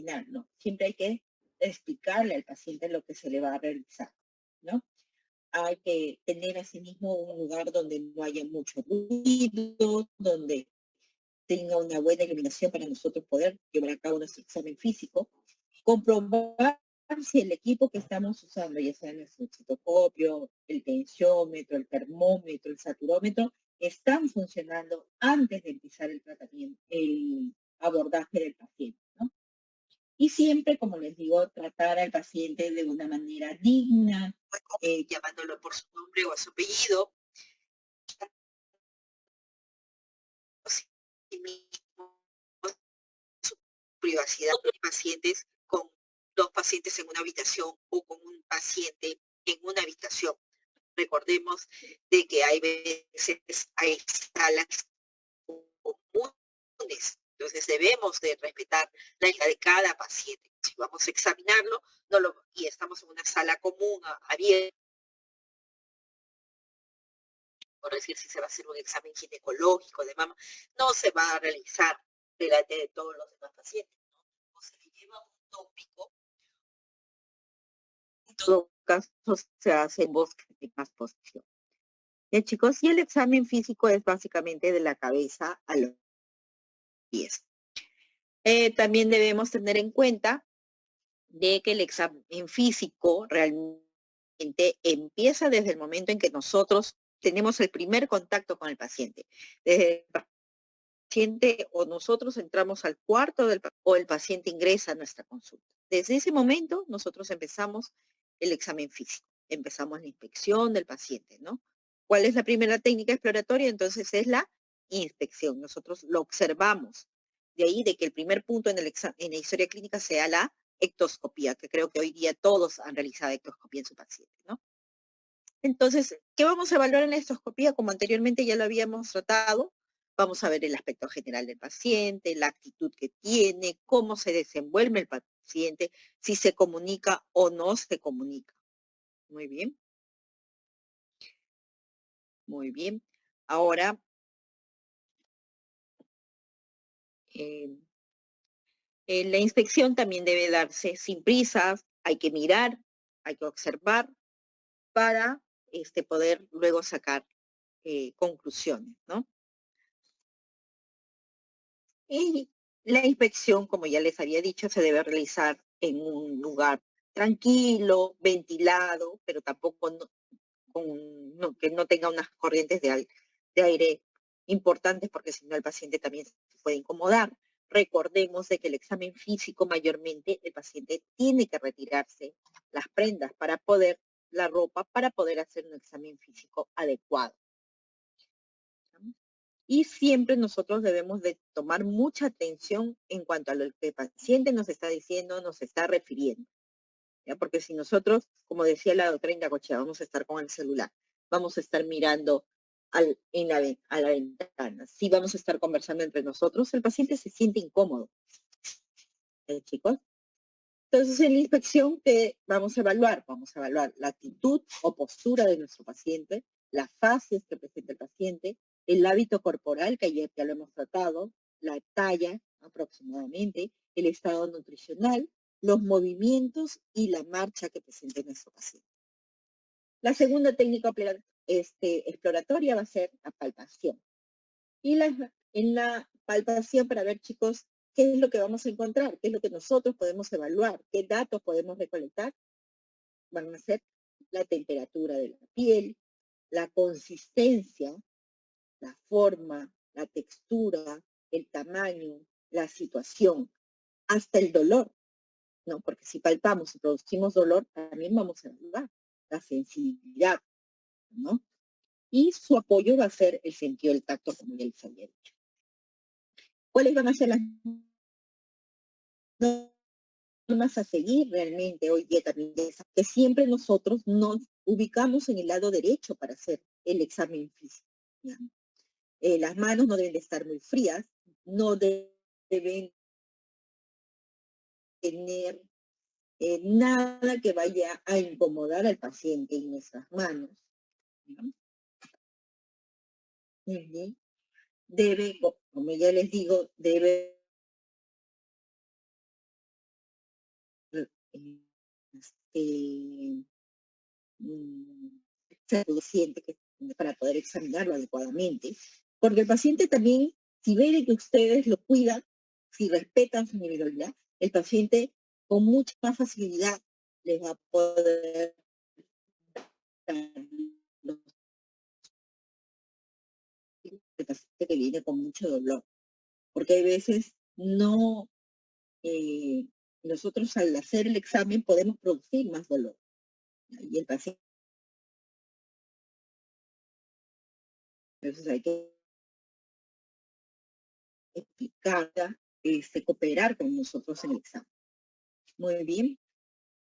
examinar, no. Siempre hay que explicarle al paciente lo que se le va a realizar, ¿no? Hay que tener asimismo un lugar donde no haya mucho ruido, donde tenga una buena iluminación para nosotros poder llevar a cabo nuestro examen físico, comprobar si el equipo que estamos usando, ya sea nuestro citoscopio, el tensiómetro, el termómetro, el saturómetro, están funcionando antes de empezar el tratamiento, el abordaje del paciente, ¿no? Y siempre, como les digo, tratar al paciente de una manera digna, llamándolo por su nombre o a su apellido, sí mismo, su privacidad de pacientes con dos pacientes en una habitación o con un paciente en una habitación. Recordemos de que hay veces, hay salas comunes, entonces debemos de respetar la idea de cada paciente. Si vamos a examinarlo y estamos en una sala común, abierta, por decir si se va a hacer un examen ginecológico de mama, no se va a realizar delante de todos los demás pacientes, ¿no? O se le lleva un tópico, en todo caso se hace en voz de más posición. Bien, chicos, y el examen físico es básicamente de la cabeza a los pies. También debemos tener en cuenta de que el examen físico realmente empieza desde el momento en que nosotros tenemos el primer contacto con el paciente. Desde el paciente o nosotros entramos al cuarto o el paciente ingresa a nuestra consulta. Desde ese momento nosotros empezamos el examen físico, empezamos la inspección del paciente, ¿no? ¿Cuál es la primera técnica exploratoria? Entonces es la inspección. Nosotros lo observamos. De ahí de que el primer punto en en la historia clínica sea la ectoscopía, que creo que hoy día todos han realizado ectoscopía en su paciente, ¿no? Entonces, ¿qué vamos a evaluar en la ectoscopía? Como anteriormente ya lo habíamos tratado, vamos a ver el aspecto general del paciente, la actitud que tiene, cómo se desenvuelve el paciente, si se comunica o no se comunica. Muy bien, muy bien. Ahora, eh, la inspección también debe darse sin prisas, hay que mirar, hay que observar para poder luego sacar conclusiones, ¿no? Y la inspección, como ya les había dicho, se debe realizar en un lugar tranquilo, ventilado, pero tampoco que no tenga unas corrientes de aire importantes, porque si no el paciente también se puede incomodar. Recordemos de que el examen físico mayormente el paciente tiene que retirarse las prendas la ropa, para poder hacer un examen físico adecuado. Y siempre nosotros debemos de tomar mucha atención en cuanto a lo que el paciente nos está diciendo, nos está refiriendo, ¿ya? Porque si nosotros, como decía la doctora Indacochea, vamos a estar con el celular, vamos a estar mirando a la ventana, si vamos a estar conversando entre nosotros, el paciente se siente incómodo, chicos. Entonces, en la inspección que vamos a evaluar la actitud o postura de nuestro paciente, las fases que presenta el paciente, el hábito corporal, que ayer ya lo hemos tratado, la talla aproximadamente, el estado nutricional, los movimientos y la marcha que presenta nuestro paciente. La segunda técnica exploratoria va a ser la palpación. Y en la palpación para ver, chicos, qué es lo que vamos a encontrar, qué es lo que nosotros podemos evaluar, qué datos podemos recolectar, van a ser la temperatura de la piel, la consistencia, la forma, la textura, el tamaño, la situación, hasta el dolor, ¿no? Porque si palpamos y producimos dolor, también vamos a evaluar la sensibilidad, ¿no? Y su apoyo va a ser el sentido del tacto, como ya les había dicho. ¿Cuáles van a ser las normas a seguir realmente hoy día también? Que siempre nosotros nos ubicamos en el lado derecho para hacer el examen físico, ¿ya? Las manos no deben de estar muy frías, no deben tener nada que vaya a incomodar al paciente en nuestras manos, ¿no? Ujú. Debe, como ya les digo, debe este, sea suficiente para poder examinarlo adecuadamente, porque el paciente también, si ve de que ustedes lo cuidan, si respetan su individualidad, el paciente con mucha más facilidad les va a poder dar los el paciente que viene con mucho dolor, porque hay veces no, nosotros al hacer el examen podemos producir más dolor, y el paciente, entonces hay que explicar, cooperar con nosotros en el examen. Muy bien.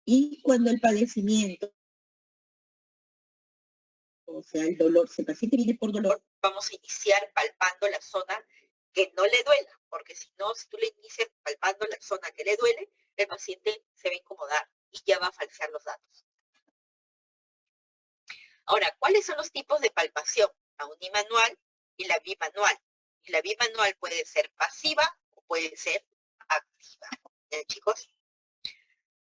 Y cuando el padecimiento, o sea, el dolor, si el paciente viene por dolor, vamos a iniciar palpando la zona que no le duela, porque si no, si tú le inicias palpando la zona que le duele, el paciente se va a incomodar y ya va a falsear los datos. Ahora, ¿cuáles son los tipos de palpación? La unimanual y la bimanual. Y la bimanual puede ser pasiva o puede ser activa. ¿Ya, chicos?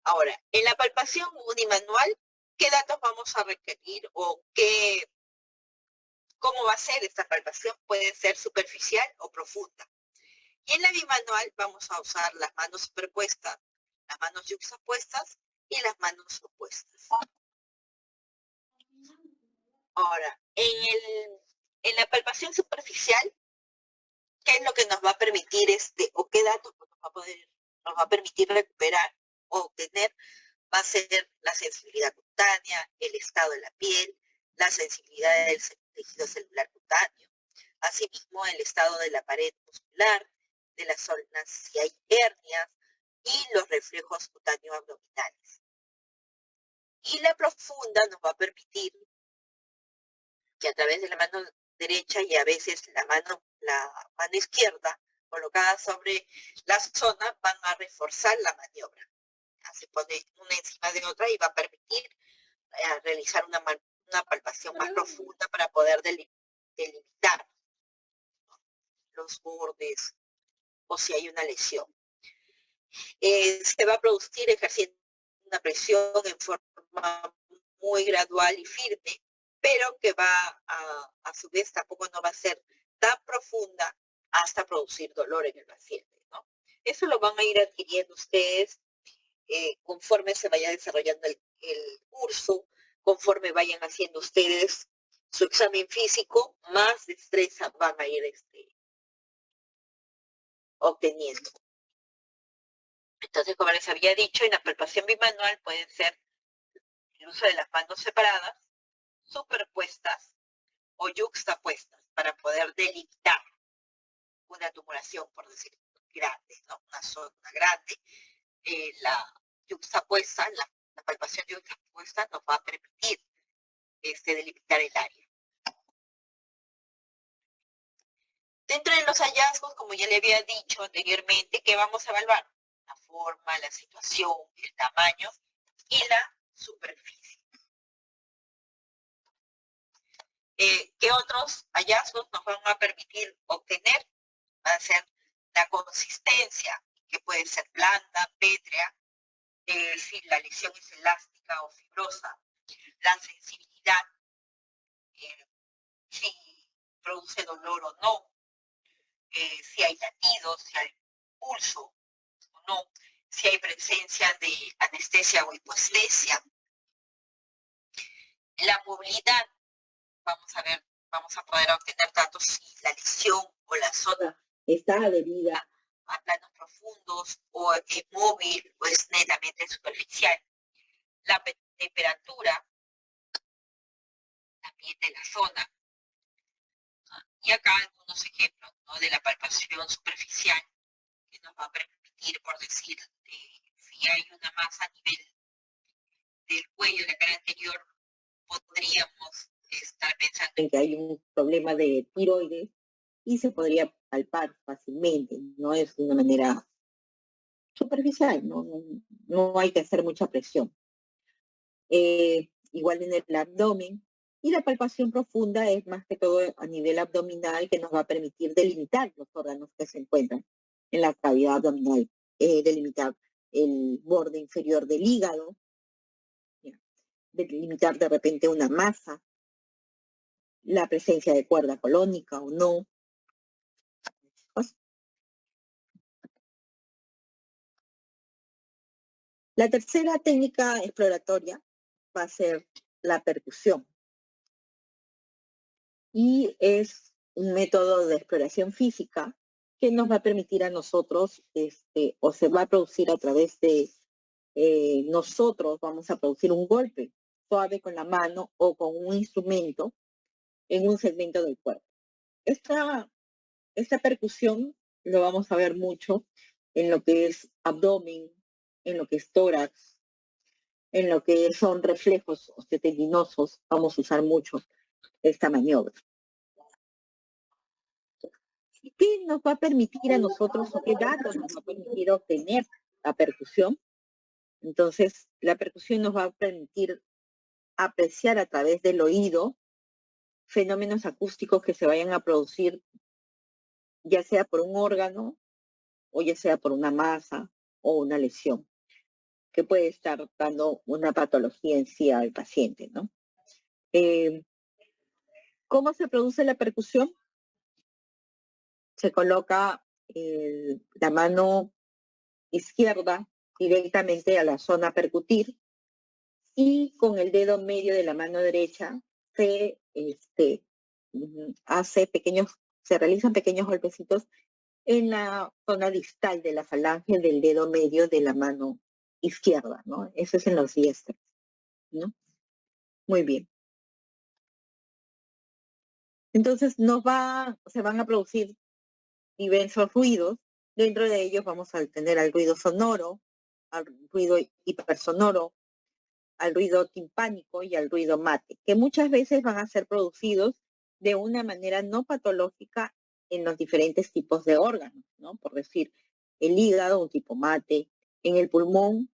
Ahora, en la palpación unimanual, ¿qué datos vamos a requerir o cómo va a ser esta palpación? Puede ser superficial o profunda. Y en la bimanual vamos a usar las manos superpuestas, las manos yuxtapuestas y las manos opuestas. Ahora, en la palpación superficial, ¿qué es lo que nos va a permitir o qué datos nos va a permitir recuperar o obtener? Va a ser la sensibilidad cutánea, el estado de la piel, la sensibilidad del tejido celular cutáneo, asimismo el estado de la pared muscular, de las zonas si hay hernias y los reflejos cutáneos abdominales. Y la profunda nos va a permitir que a través de la mano derecha y a veces la mano izquierda colocada sobre la zona van a reforzar la maniobra. Se pone una encima de otra y va a permitir realizar una palpación más profunda para poder delimitar los bordes o si hay una lesión. Se va a producir ejerciendo una presión en forma muy gradual y firme, pero que va a su vez tampoco no va a ser tan profunda hasta producir dolor en el paciente, ¿no? Eso lo van a ir adquiriendo ustedes conforme se vaya desarrollando el curso, conforme vayan haciendo ustedes su examen físico, más destreza van a ir obteniendo. Entonces, como les había dicho, en la palpación bimanual pueden ser el uso de las manos separadas, superpuestas o yuxtapuestas para poder delimitar una tumoración, por decir, grande, ¿no? Una zona grande. La yuxtapuesta, la palpación yuxtapuesta nos va a permitir delimitar el área. Dentro de los hallazgos, como ya le había dicho anteriormente, ¿qué vamos a evaluar? La forma, la situación, el tamaño y la superficie. ¿Qué otros hallazgos nos van a permitir obtener? Va a ser la consistencia, que puede ser blanda, pétrea, si la lesión es elástica o fibrosa, la sensibilidad, si produce dolor o no, si hay latidos, si hay pulso o no, si hay presencia de anestesia o hipoestesia. La movilidad, vamos a poder obtener datos si la lesión o la zona está adherida a planos profundos o es móvil o es netamente superficial. La temperatura también de la zona. Y acá algunos ejemplos, ¿no?, de la palpación superficial que nos va a permitir, por decir, si hay una masa a nivel del cuello de la cara anterior, podríamos estar pensando en que hay un problema de tiroides y se podría palpar fácilmente, no es de una manera superficial, no hay que hacer mucha presión. Igual en el abdomen, y la palpación profunda es más que todo a nivel abdominal, que nos va a permitir delimitar los órganos que se encuentran en la cavidad abdominal, delimitar el borde inferior del hígado, ¿ya? Delimitar de repente una masa, la presencia de cuerda colónica o no. La tercera técnica exploratoria va a ser la percusión y es un método de exploración física que nos va a permitir a nosotros, o se va a producir a través de nosotros, vamos a producir un golpe suave con la mano o con un instrumento en un segmento del cuerpo. Esta percusión lo vamos a ver mucho en lo que es abdomen, en lo que es tórax, en lo que son reflejos osteotendinosos, vamos a usar mucho esta maniobra. ¿Qué nos va a permitir a nosotros o qué datos nos va a permitir obtener la percusión? Entonces, la percusión nos va a permitir apreciar a través del oído fenómenos acústicos que se vayan a producir, ya sea por un órgano o ya sea por una masa o una lesión, que puede estar dando una patología en sí al paciente, ¿no? ¿Cómo se produce la percusión? Se coloca la mano izquierda directamente a la zona a percutir y con el dedo medio de la mano derecha se se realizan pequeños golpecitos en la zona distal de la falange del dedo medio de la mano izquierda, ¿no? Eso es en los diestros, ¿no? Muy bien. Entonces se van a producir diversos ruidos. Dentro de ellos vamos a tener al ruido sonoro, al ruido hipersonoro, al ruido timpánico y al ruido mate, que muchas veces van a ser producidos de una manera no patológica en los diferentes tipos de órganos, ¿no? Por decir, el hígado, un tipo mate, en el pulmón,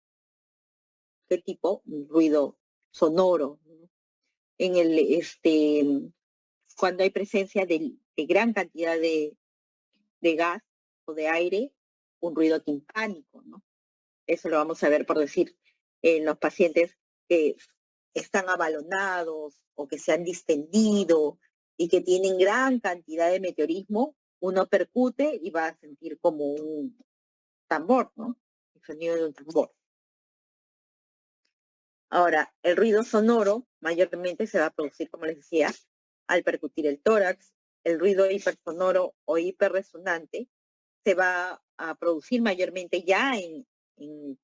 ¿qué tipo? Un ruido sonoro, ¿no? En cuando hay presencia de gran cantidad de gas o de aire, un ruido timpánico, ¿no? Eso lo vamos a ver, por decir, en los pacientes que están abalonados o que se han distendido y que tienen gran cantidad de meteorismo, uno percute y va a sentir como un tambor, ¿no? El sonido de un tambor. Ahora, el ruido sonoro mayormente se va a producir, como les decía, al percutir el tórax. El ruido hipersonoro o hiperresonante se va a producir mayormente ya en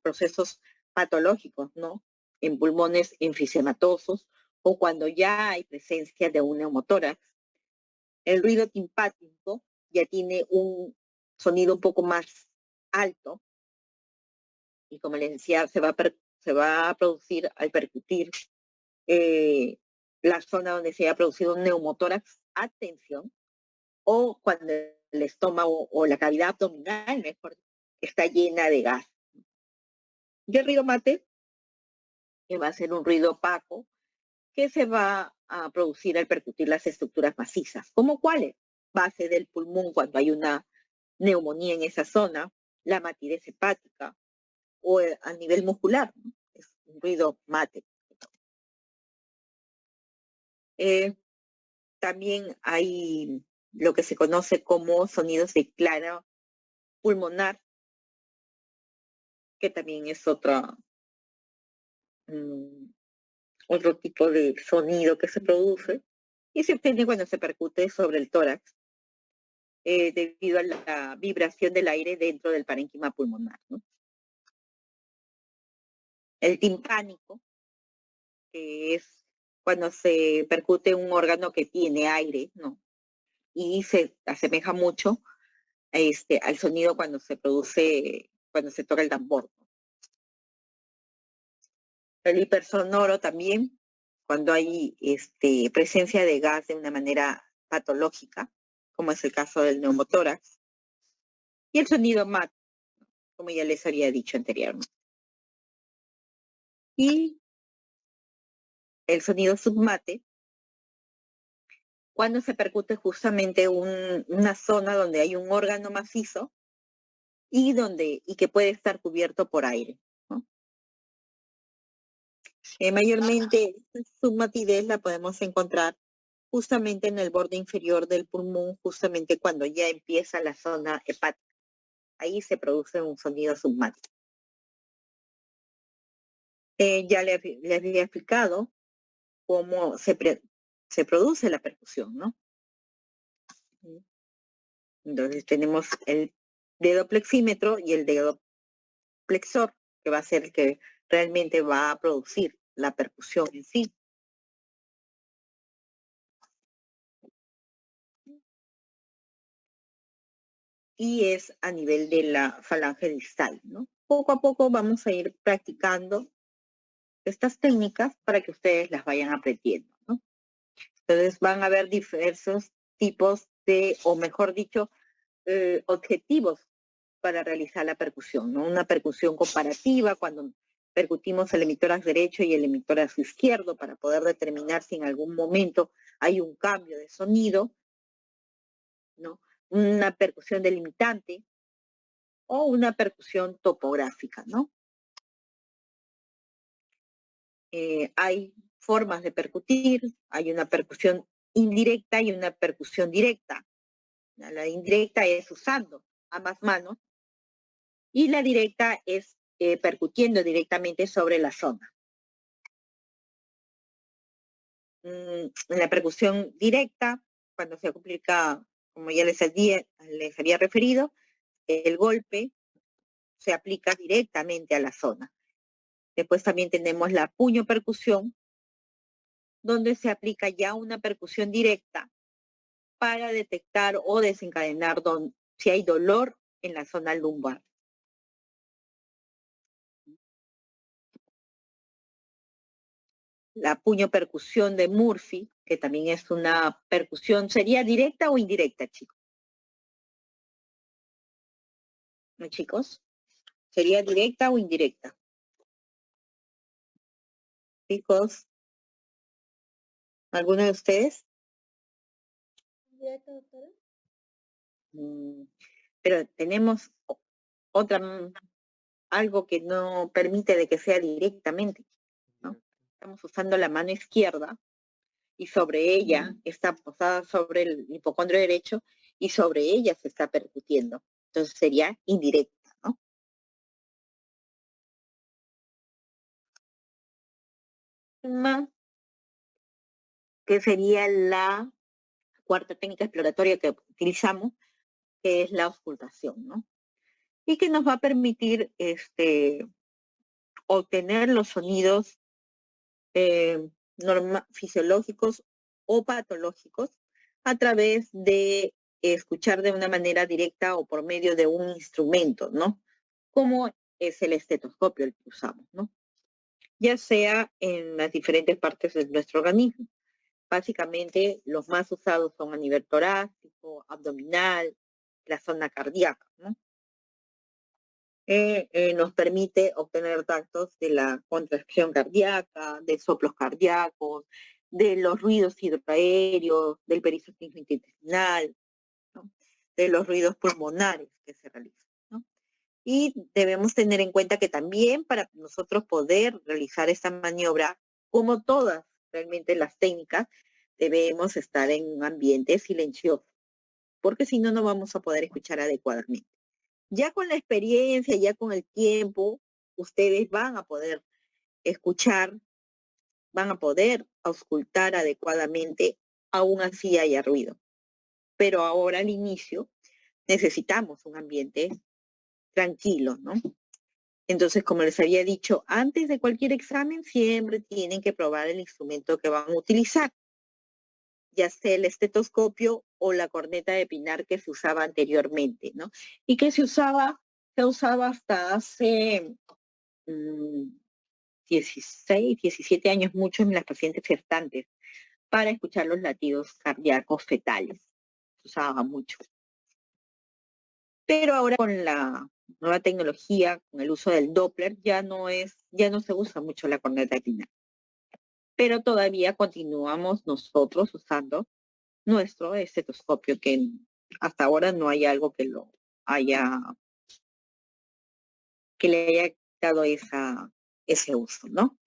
procesos patológicos, ¿no? En pulmones enfisematosos o cuando ya hay presencia de un neumotórax. El ruido timpánico ya tiene un sonido un poco más alto y como les decía, se va a producir al percutir la zona donde se haya producido un neumotórax a tensión o cuando el estómago o la cavidad abdominal, mejor, está llena de gas. Y el ruido mate, que va a ser un ruido opaco, que se va a producir al percutir las estructuras macizas. ¿Cómo cuáles? Base del pulmón cuando hay una neumonía en esa zona, la matidez hepática o a nivel muscular, ¿no? Es un ruido mate. También hay lo que se conoce como sonidos de clara pulmonar, que también es otro tipo de sonido que se produce y se obtiene cuando se percute sobre el tórax debido a la vibración del aire dentro del parénquima pulmonar, ¿no? El timpánico, que es cuando se percute un órgano que tiene aire, ¿no? Y se asemeja mucho al sonido cuando se produce, cuando se toca el tambor, ¿no? El hipersonoro también, cuando hay presencia de gas de una manera patológica, como es el caso del neumotórax, y el sonido MAT, como ya les había dicho anteriormente. Y el sonido submate, cuando se percute justamente una zona donde hay un órgano macizo y que puede estar cubierto por aire, ¿no? Mayormente esta submatidez la podemos encontrar justamente en el borde inferior del pulmón, justamente cuando ya empieza la zona hepática. Ahí se produce un sonido submático. Ya le había explicado cómo se produce la percusión, ¿no? Entonces tenemos el dedo plexímetro y el dedo flexor, que va a ser el que realmente va a producir la percusión en sí. Y es a nivel de la falange distal, ¿no? Poco a poco vamos a ir practicando estas técnicas para que ustedes las vayan aprendiendo, ¿no? Entonces van a haber diversos tipos de, o mejor dicho, objetivos para realizar la percusión, ¿no? Una percusión comparativa cuando percutimos el emitor derecho y el emitor izquierdo para poder determinar si en algún momento hay un cambio de sonido, ¿no? Una percusión delimitante o una percusión topográfica, ¿no? Hay formas de percutir, hay una percusión indirecta y una percusión directa. La indirecta es usando ambas manos y la directa es percutiendo directamente sobre la zona. En la percusión directa, cuando se aplica, como ya les había referido, el golpe se aplica directamente a la zona. Después también tenemos la puño percusión, donde se aplica ya una percusión directa para detectar o desencadenar si hay dolor en la zona lumbar. La puño percusión de Murphy, que también es una percusión, ¿sería directa o indirecta, chicos? ¿No, chicos? ¿Sería directa o indirecta? Chicos, ¿alguno de ustedes? Directa, doctora. Pero tenemos otra, algo que no permite de que sea directamente, ¿no? Estamos usando la mano izquierda y sobre ella está posada sobre el hipocondrio derecho y sobre ella se está percutiendo. Entonces sería indirecta, ¿no? Más que sería la cuarta técnica exploratoria que utilizamos, que es la auscultación, ¿no? Y que nos va a permitir obtener los sonidos fisiológicos o patológicos a través de escuchar de una manera directa o por medio de un instrumento, ¿no? Como es el estetoscopio el que usamos, ¿no? Ya sea en las diferentes partes de nuestro organismo. Básicamente los más usados son a nivel torácico, abdominal, la zona cardíaca, ¿no? Nos permite obtener datos de la contracción cardíaca, de soplos cardíacos, de los ruidos hidroaéreos, del peristaltismo intestinal, ¿no? De los ruidos pulmonares que se realizan, ¿no? Y debemos tener en cuenta que también para nosotros poder realizar esta maniobra, como todas realmente las técnicas, debemos estar en un ambiente silencioso, porque si no, no vamos a poder escuchar adecuadamente. Ya con la experiencia, ya con el tiempo, ustedes van a poder escuchar, van a poder auscultar adecuadamente, aún así haya ruido. Pero ahora al inicio necesitamos un ambiente tranquilo, ¿no? Entonces, como les había dicho, antes de cualquier examen siempre tienen que probar el instrumento que van a utilizar, ya sea el estetoscopio o la corneta de pinar que se usaba anteriormente, ¿no? Y que se usaba hasta hace 16, 17 años, mucho en las pacientes gestantes, para escuchar los latidos cardíacos fetales. Se usaba mucho. Pero ahora con la nueva tecnología, con el uso del Doppler, ya no se usa mucho la corneta de pinar. Pero todavía continuamos nosotros usando nuestro estetoscopio, que hasta ahora no hay algo que lo haya que le haya dado ese uso, ¿no?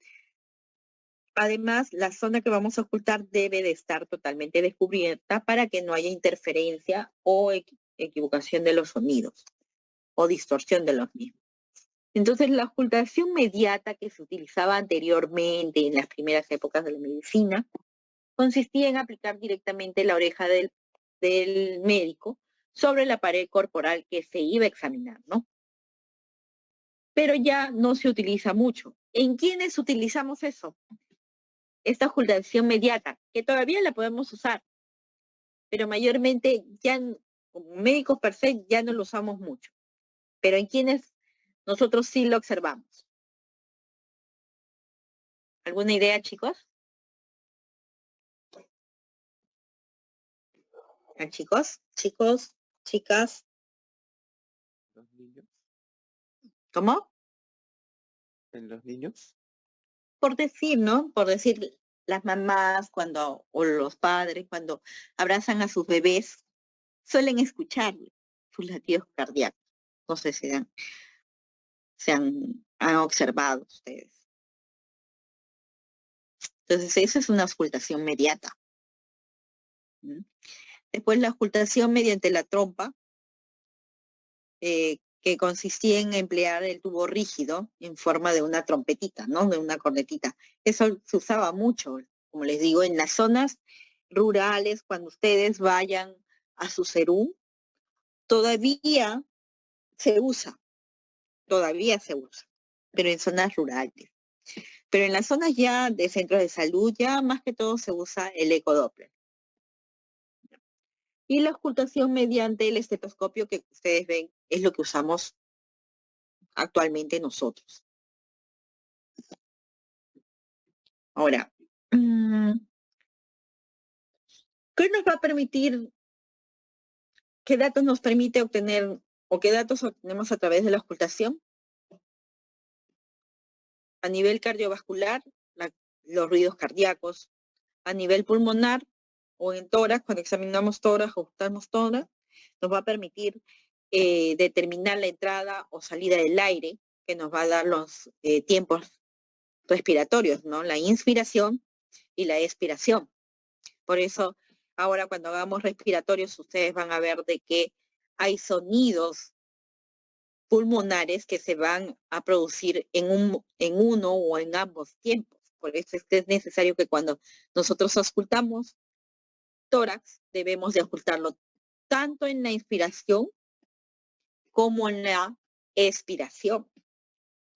Además, la zona que vamos a ocultar debe de estar totalmente descubierta para que no haya interferencia o equivocación de los sonidos o distorsión de los mismos. Entonces, la ocultación mediata que se utilizaba anteriormente en las primeras épocas de la medicina consistía en aplicar directamente la oreja del médico sobre la pared corporal que se iba a examinar, ¿no? Pero ya no se utiliza mucho. ¿En quiénes utilizamos eso? Esta ocultación mediata, que todavía la podemos usar, pero mayormente ya como médicos per se ya no lo usamos mucho. Pero en quienes nosotros sí lo observamos. ¿Alguna idea, chicos? ¿Ah, chicos? ¿Chicos? ¿Chicas? ¿Los niños? ¿Cómo? ¿En los niños? Por decir, ¿no? Por decir, las mamás o los padres cuando abrazan a sus bebés, suelen escuchar sus latidos cardíacos. No sé si han observado ustedes. Entonces, esa es una auscultación mediata. ¿Mm? Después, la auscultación mediante la trompa, que consistía en emplear el tubo rígido en forma de una trompetita, ¿no? De una cornetita. Eso se usaba mucho, como les digo, en las zonas rurales, cuando ustedes vayan a su Cerú, todavía se usa, pero en zonas rurales. Pero en las zonas ya de centros de salud, ya más que todo se usa el ecodoppler. Y la ocultación mediante el estetoscopio que ustedes ven es lo que usamos actualmente nosotros. Ahora, ¿qué nos va a permitir, qué datos nos permite obtener o qué datos obtenemos a través de la ocultación? A nivel cardiovascular, los ruidos cardíacos. A nivel pulmonar o en tórax, cuando examinamos tórax o ocultamos tórax, nos va a permitir determinar la entrada o salida del aire, que nos va a dar los tiempos respiratorios, ¿no? La inspiración y la expiración. Por eso, ahora cuando hagamos respiratorios, ustedes van a ver de que hay sonidos pulmonares que se van a producir en uno o en ambos tiempos. Por eso es que es necesario que cuando nosotros auscultamos tórax, debemos de auscultarlo tanto en la inspiración como en la expiración.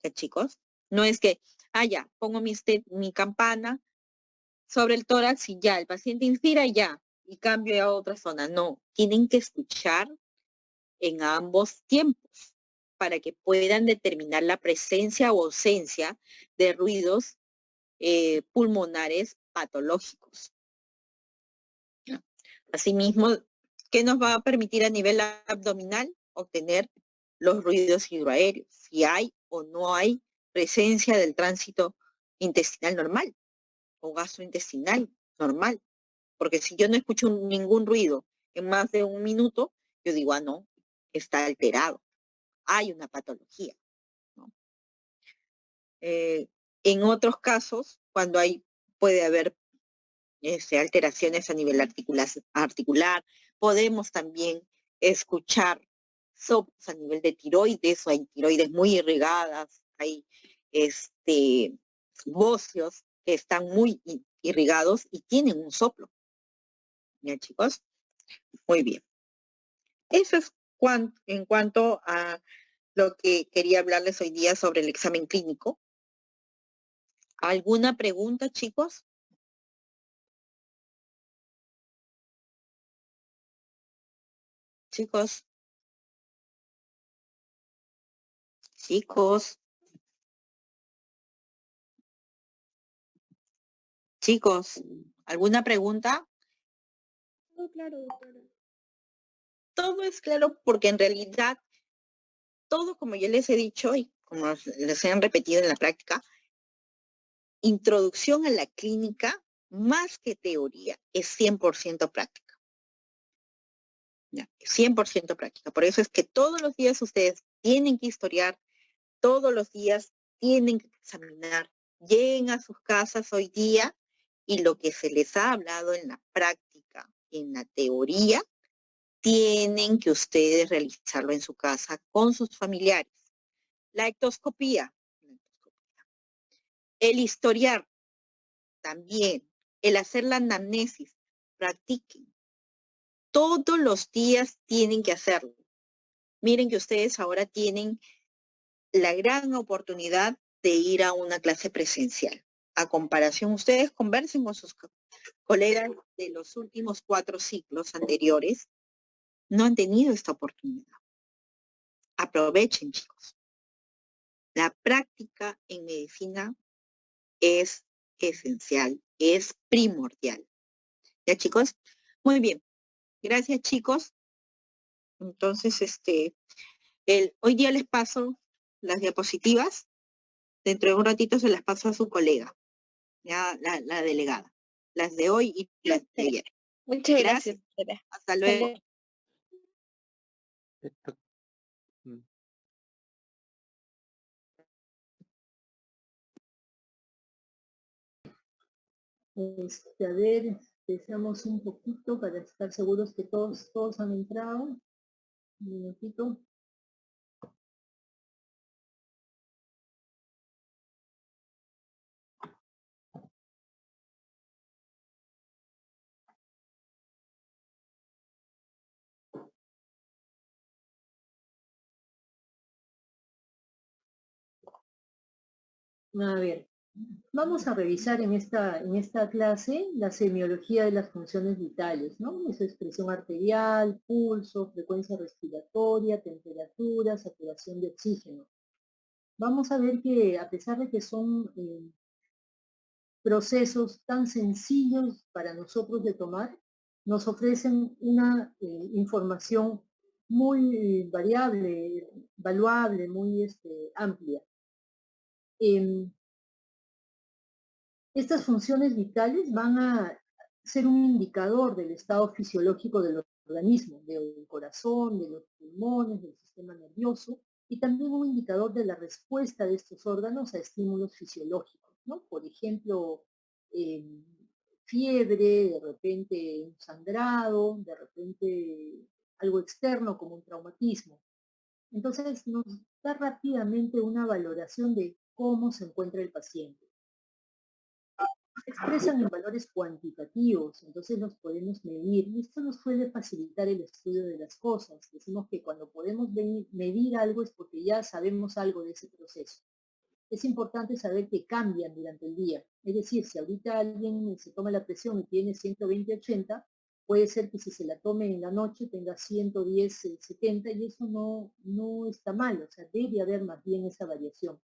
¿Sí, chicos? No es que, ya, pongo mi campana sobre el tórax y ya, el paciente inspira y ya, y cambio a otra zona. No, tienen que escuchar en ambos tiempos para que puedan determinar la presencia o ausencia de ruidos pulmonares patológicos. ¿No? Asimismo, ¿qué nos va a permitir a nivel abdominal? Obtener los ruidos hidroaéreos, si hay o no hay presencia del tránsito intestinal normal o gastrointestinal normal. Porque si yo no escucho ningún ruido en más de un minuto, yo digo, no, está alterado, hay una patología, ¿no? En otros casos, cuando puede haber alteraciones a nivel articular, podemos también escuchar soplos a nivel de tiroides, o hay tiroides muy irrigadas, hay bóceos que están muy irrigados y tienen un soplo. ¿Ya, chicos? Muy bien. Eso es en cuanto a lo que quería hablarles hoy día sobre el examen clínico. ¿Alguna pregunta, chicos? Chicos. Chicos. Chicos, ¿alguna pregunta? Todo claro, doctora. Todo es claro porque en realidad todo, como yo les he dicho y como les he repetido en la práctica, introducción a la clínica, más que teoría, es 100% práctica. Ya, 100% práctica. Por eso es que todos los días ustedes tienen que historiar todos los días tienen que examinar. Lleguen a sus casas hoy día y lo que se les ha hablado en la práctica, en la teoría, tienen que ustedes realizarlo en su casa con sus familiares. La ectoscopía, el historiar también, el hacer la anamnesis, practiquen. Todos los días tienen que hacerlo. Miren que ustedes ahora tienen la gran oportunidad de ir a una clase presencial. A comparación, ustedes conversen con sus colegas de los últimos 4 ciclos anteriores, no han tenido esta oportunidad. Aprovechen, chicos. La práctica en medicina es esencial, es primordial. ¿Ya, chicos? Muy bien. Gracias, chicos. Entonces, hoy día les paso las diapositivas. Dentro de un ratito se las paso a su colega, ya la delegada. Las de hoy y las de ayer. Muchas gracias. Hasta luego. Esto- mm, A ver, empezamos un poquito para estar seguros que todos han entrado. Un minutito. A ver, vamos a revisar en esta clase la semiología de las funciones vitales, ¿no? Es expresión arterial, pulso, frecuencia respiratoria, temperatura, saturación de oxígeno. Vamos a ver que a pesar de que son procesos tan sencillos para nosotros de tomar, nos ofrecen una información muy variable, valuable, muy amplia. Estas funciones vitales van a ser un indicador del estado fisiológico del organismo, del corazón, de los pulmones, del sistema nervioso, y también un indicador de la respuesta de estos órganos a estímulos fisiológicos, ¿no? Por ejemplo, fiebre, de repente un sangrado, de repente algo externo como un traumatismo. Entonces nos da rápidamente una valoración de cómo se encuentra el paciente. Se expresan en valores cuantitativos, entonces los podemos medir y esto nos puede facilitar el estudio de las cosas. Decimos que cuando podemos medir algo es porque ya sabemos algo de ese proceso. Es importante saber que cambian durante el día. Es decir, si ahorita alguien se toma la presión y tiene 120/80, puede ser que si se la tome en la noche tenga 110/70 y eso no está mal, o sea, debe haber más bien esa variación.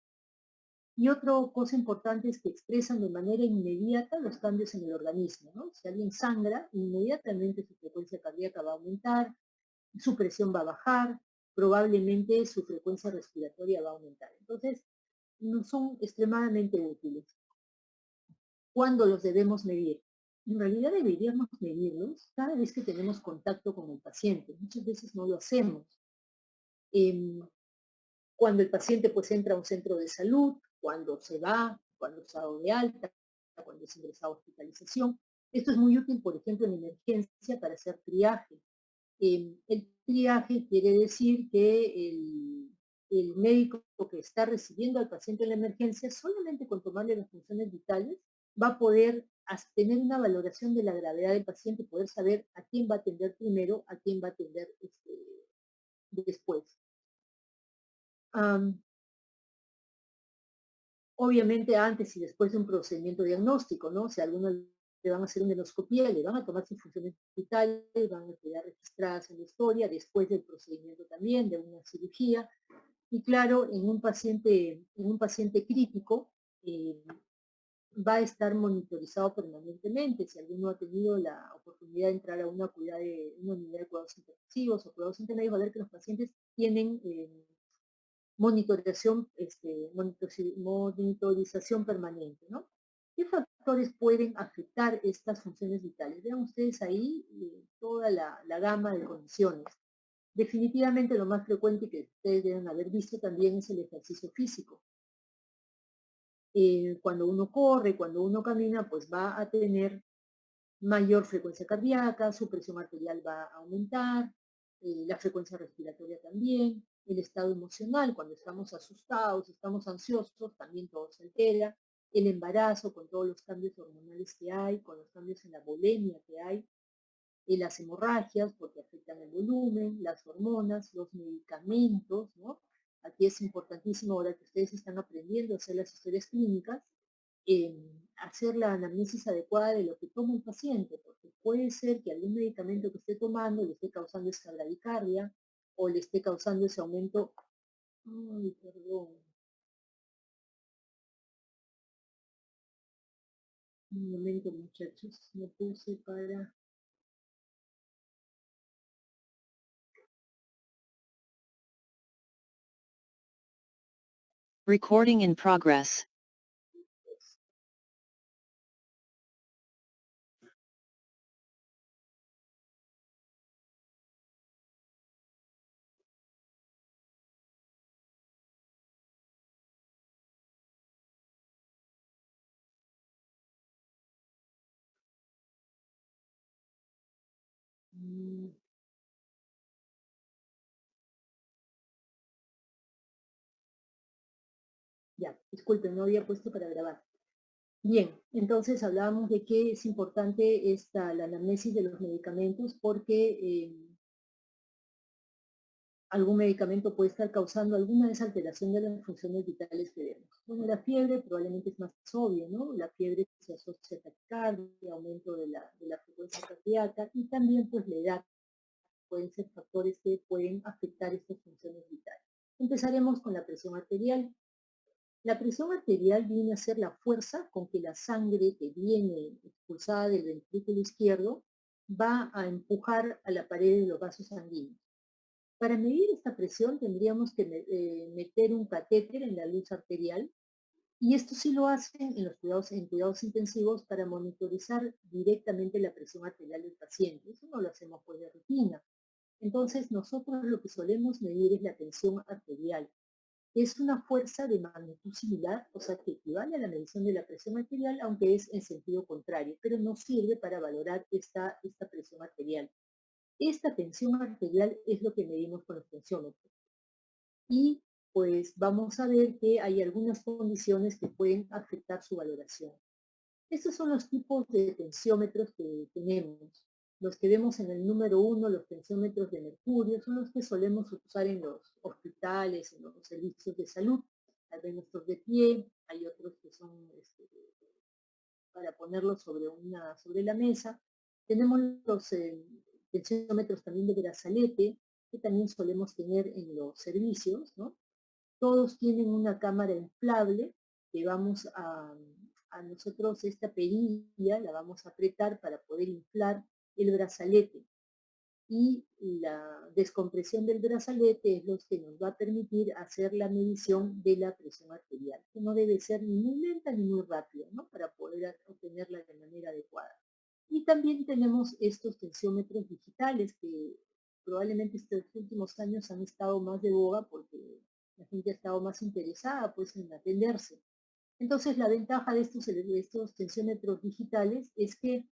Y otra cosa importante es que expresan de manera inmediata los cambios en el organismo, ¿no? Si alguien sangra, inmediatamente su frecuencia cardíaca va a aumentar, su presión va a bajar, probablemente su frecuencia respiratoria va a aumentar. Entonces, no son extremadamente útiles. ¿Cuándo los debemos medir? En realidad deberíamos medirlos cada vez que tenemos contacto con el paciente. Muchas veces no lo hacemos. Cuando el paciente pues entra a un centro de salud, cuando se va, cuando se ha dado de alta, cuando es ingresado a hospitalización. Esto es muy útil, por ejemplo, en emergencia para hacer triaje. El triaje quiere decir que el médico que está recibiendo al paciente en la emergencia, solamente con tomarle las funciones vitales, va a poder tener una valoración de la gravedad del paciente, poder saber a quién va a atender primero, a quién va a atender después. Obviamente antes y después de un procedimiento diagnóstico, ¿no? Si a alguno le van a hacer una endoscopía, le van a tomar sus funciones vitales, van a quedar registradas en la historia, después del procedimiento también, de una cirugía. Y claro, en un paciente crítico, va a estar monitorizado permanentemente. Si alguno ha tenido la oportunidad de entrar a una unidad de cuidados intensivos o cuidados intermedios, va a ver que los pacientes tienen monitorización permanente, ¿no? ¿Qué factores pueden afectar estas funciones vitales? Vean ustedes ahí toda la gama de condiciones. Definitivamente lo más frecuente que ustedes deben haber visto también es el ejercicio físico. Cuando uno corre, cuando uno camina, pues va a tener mayor frecuencia cardíaca, su presión arterial va a aumentar, la frecuencia respiratoria también, el estado emocional, cuando estamos asustados, estamos ansiosos, también todo se altera, el embarazo con todos los cambios hormonales que hay, con los cambios en la bulimia que hay, las hemorragias porque afectan el volumen, las hormonas, los medicamentos, ¿no? Aquí es importantísimo ahora que ustedes están aprendiendo a hacer las historias clínicas, hacer la anamnesis adecuada de lo que toma el paciente, porque puede ser que algún medicamento que esté tomando le esté causando esta bradicardia o le esté causando ese aumento. Ay, perdón. Un momento, muchachos, me puse para... Recording in progress. Ya, disculpen, no había puesto para grabar. Bien, entonces hablábamos de que es importante la anamnesis de los medicamentos porque algún medicamento puede estar causando alguna desalteración de las funciones vitales que vemos. Bueno, la fiebre probablemente es más obvio, ¿no? La fiebre se asocia a taquicardia, aumento de la frecuencia cardíaca y también pues la edad. Pueden ser factores que pueden afectar estas funciones vitales. Empezaremos con la presión arterial. La presión arterial viene a ser la fuerza con que la sangre que viene expulsada del ventrículo izquierdo va a empujar a la pared de los vasos sanguíneos. Para medir esta presión tendríamos que meter un catéter en la luz arterial y esto sí lo hacen en cuidados intensivos para monitorizar directamente la presión arterial del paciente. Eso no lo hacemos pues de rutina. Entonces nosotros lo que solemos medir es la tensión arterial. Es una fuerza de magnitud similar, o sea que equivale a la medición de la presión arterial, aunque es en sentido contrario, pero nos sirve para valorar esta presión arterial. Esta tensión arterial es lo que medimos con los tensiómetros. Y pues vamos a ver que hay algunas condiciones que pueden afectar su valoración. Estos son los tipos de tensiómetros que tenemos. Los que vemos en el número 1, los tensiómetros de mercurio, son los que solemos usar en los hospitales, en los servicios de salud. Hay nuestros de pie, hay otros que son para ponerlos sobre la mesa. Tenemos los tensiómetros también de brazalete, que también solemos tener en los servicios, ¿no? Todos tienen una cámara inflable que vamos a nosotros esta perilla la vamos a apretar para poder inflar el brazalete y la descompresión del brazalete es lo que nos va a permitir hacer la medición de la presión arterial, que no debe ser ni muy lenta ni muy rápida, ¿no? Para poder obtenerla de manera adecuada. Y también tenemos estos tensiómetros digitales que probablemente estos últimos años han estado más de boga porque la gente ha estado más interesada pues en atenderse. Entonces la ventaja de estos tensiómetros digitales es que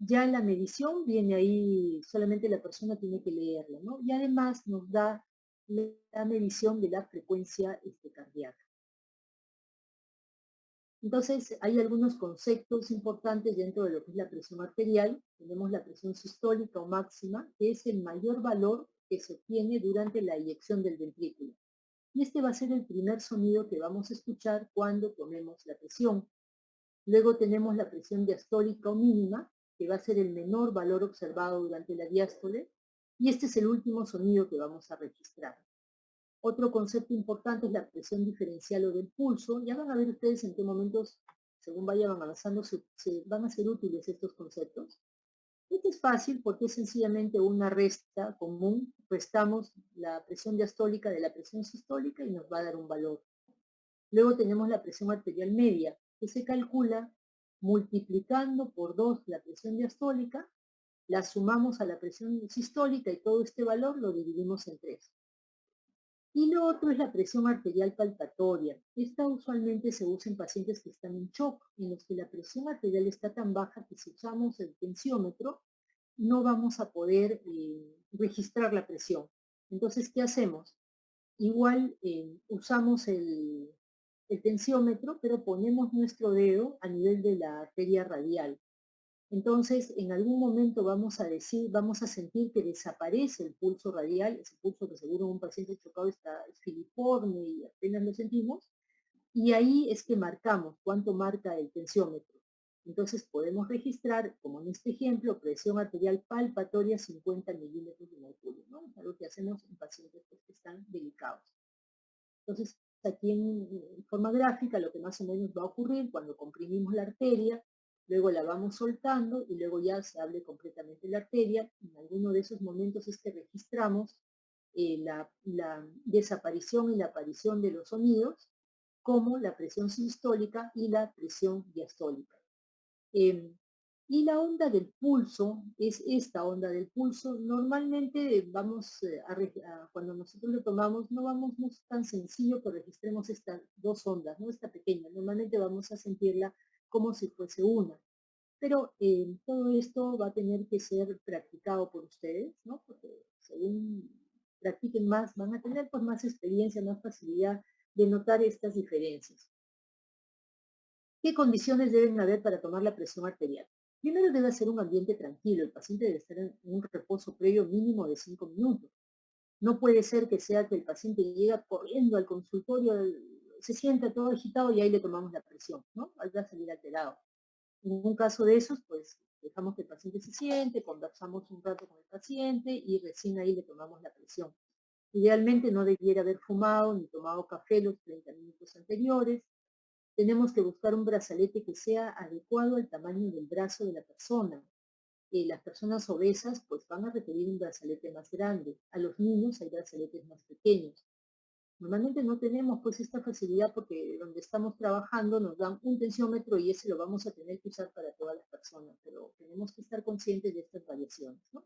ya la medición viene ahí, solamente la persona tiene que leerla, ¿no? Y además nos da la medición de la frecuencia cardíaca. Entonces, hay algunos conceptos importantes dentro de lo que es la presión arterial. Tenemos la presión sistólica o máxima, que es el mayor valor que se obtiene durante la eyección del ventrículo. Y este va a ser el primer sonido que vamos a escuchar cuando tomemos la presión. Luego tenemos la presión diastólica o mínima, que va a ser el menor valor observado durante la diástole, y este es el último sonido que vamos a registrar. Otro concepto importante es la presión diferencial o del pulso. Ya van a ver ustedes en qué momentos, según vayan avanzando, se van a ser útiles estos conceptos. Este es fácil porque es sencillamente una resta común. Restamos la presión diastólica de la presión sistólica y nos va a dar un valor. Luego tenemos la presión arterial media, que se calcula multiplicando por 2 la presión diastólica la sumamos a la presión sistólica y todo este valor lo dividimos en 3. Y lo otro es la presión arterial palpatoria. Esta usualmente se usa en pacientes que están en shock, en los que la presión arterial está tan baja que si usamos el tensiómetro no vamos a poder registrar la presión. Entonces, ¿qué hacemos? Igual usamos el tensiómetro, pero ponemos nuestro dedo a nivel de la arteria radial. Entonces, en algún momento vamos a sentir que desaparece el pulso radial, ese pulso que seguro un paciente chocado es filiforme y apenas lo sentimos, y ahí es que marcamos cuánto marca el tensiómetro. Entonces podemos registrar, como en este ejemplo, presión arterial palpatoria 50 milímetros de mercurio, ¿no? Es algo que hacemos en pacientes que están delicados. Entonces, aquí en forma gráfica, lo que más o menos va a ocurrir cuando comprimimos la arteria, luego la vamos soltando y luego ya se abre completamente la arteria. En alguno de esos momentos es que registramos la desaparición y la aparición de los sonidos, como la presión sistólica y la presión diastólica. Y la onda del pulso, es esta onda del pulso, normalmente vamos cuando nosotros lo tomamos, no es tan sencillo que registremos estas dos ondas, no esta pequeña, normalmente vamos a sentirla como si fuese una. Pero todo esto va a tener que ser practicado por ustedes, ¿no? Porque según practiquen más, van a tener pues más experiencia, más facilidad de notar estas diferencias. ¿Qué condiciones deben haber para tomar la presión arterial? Primero debe ser un ambiente tranquilo, el paciente debe estar en un reposo previo mínimo de 5 minutos. No puede ser que sea que el paciente llega corriendo al consultorio, se sienta todo agitado y ahí le tomamos la presión, ¿no? Va a salir alterado. En un caso de esos, pues dejamos que el paciente se siente, conversamos un rato con el paciente y recién ahí le tomamos la presión. Idealmente no debiera haber fumado ni tomado café los 30 minutos anteriores. Tenemos que buscar un brazalete que sea adecuado al tamaño del brazo de la persona. Las personas obesas pues van a requerir un brazalete más grande. A los niños hay brazaletes más pequeños. Normalmente no tenemos pues esta facilidad porque donde estamos trabajando nos dan un tensiómetro y ese lo vamos a tener que usar para todas las personas, pero tenemos que estar conscientes de estas variaciones, ¿no?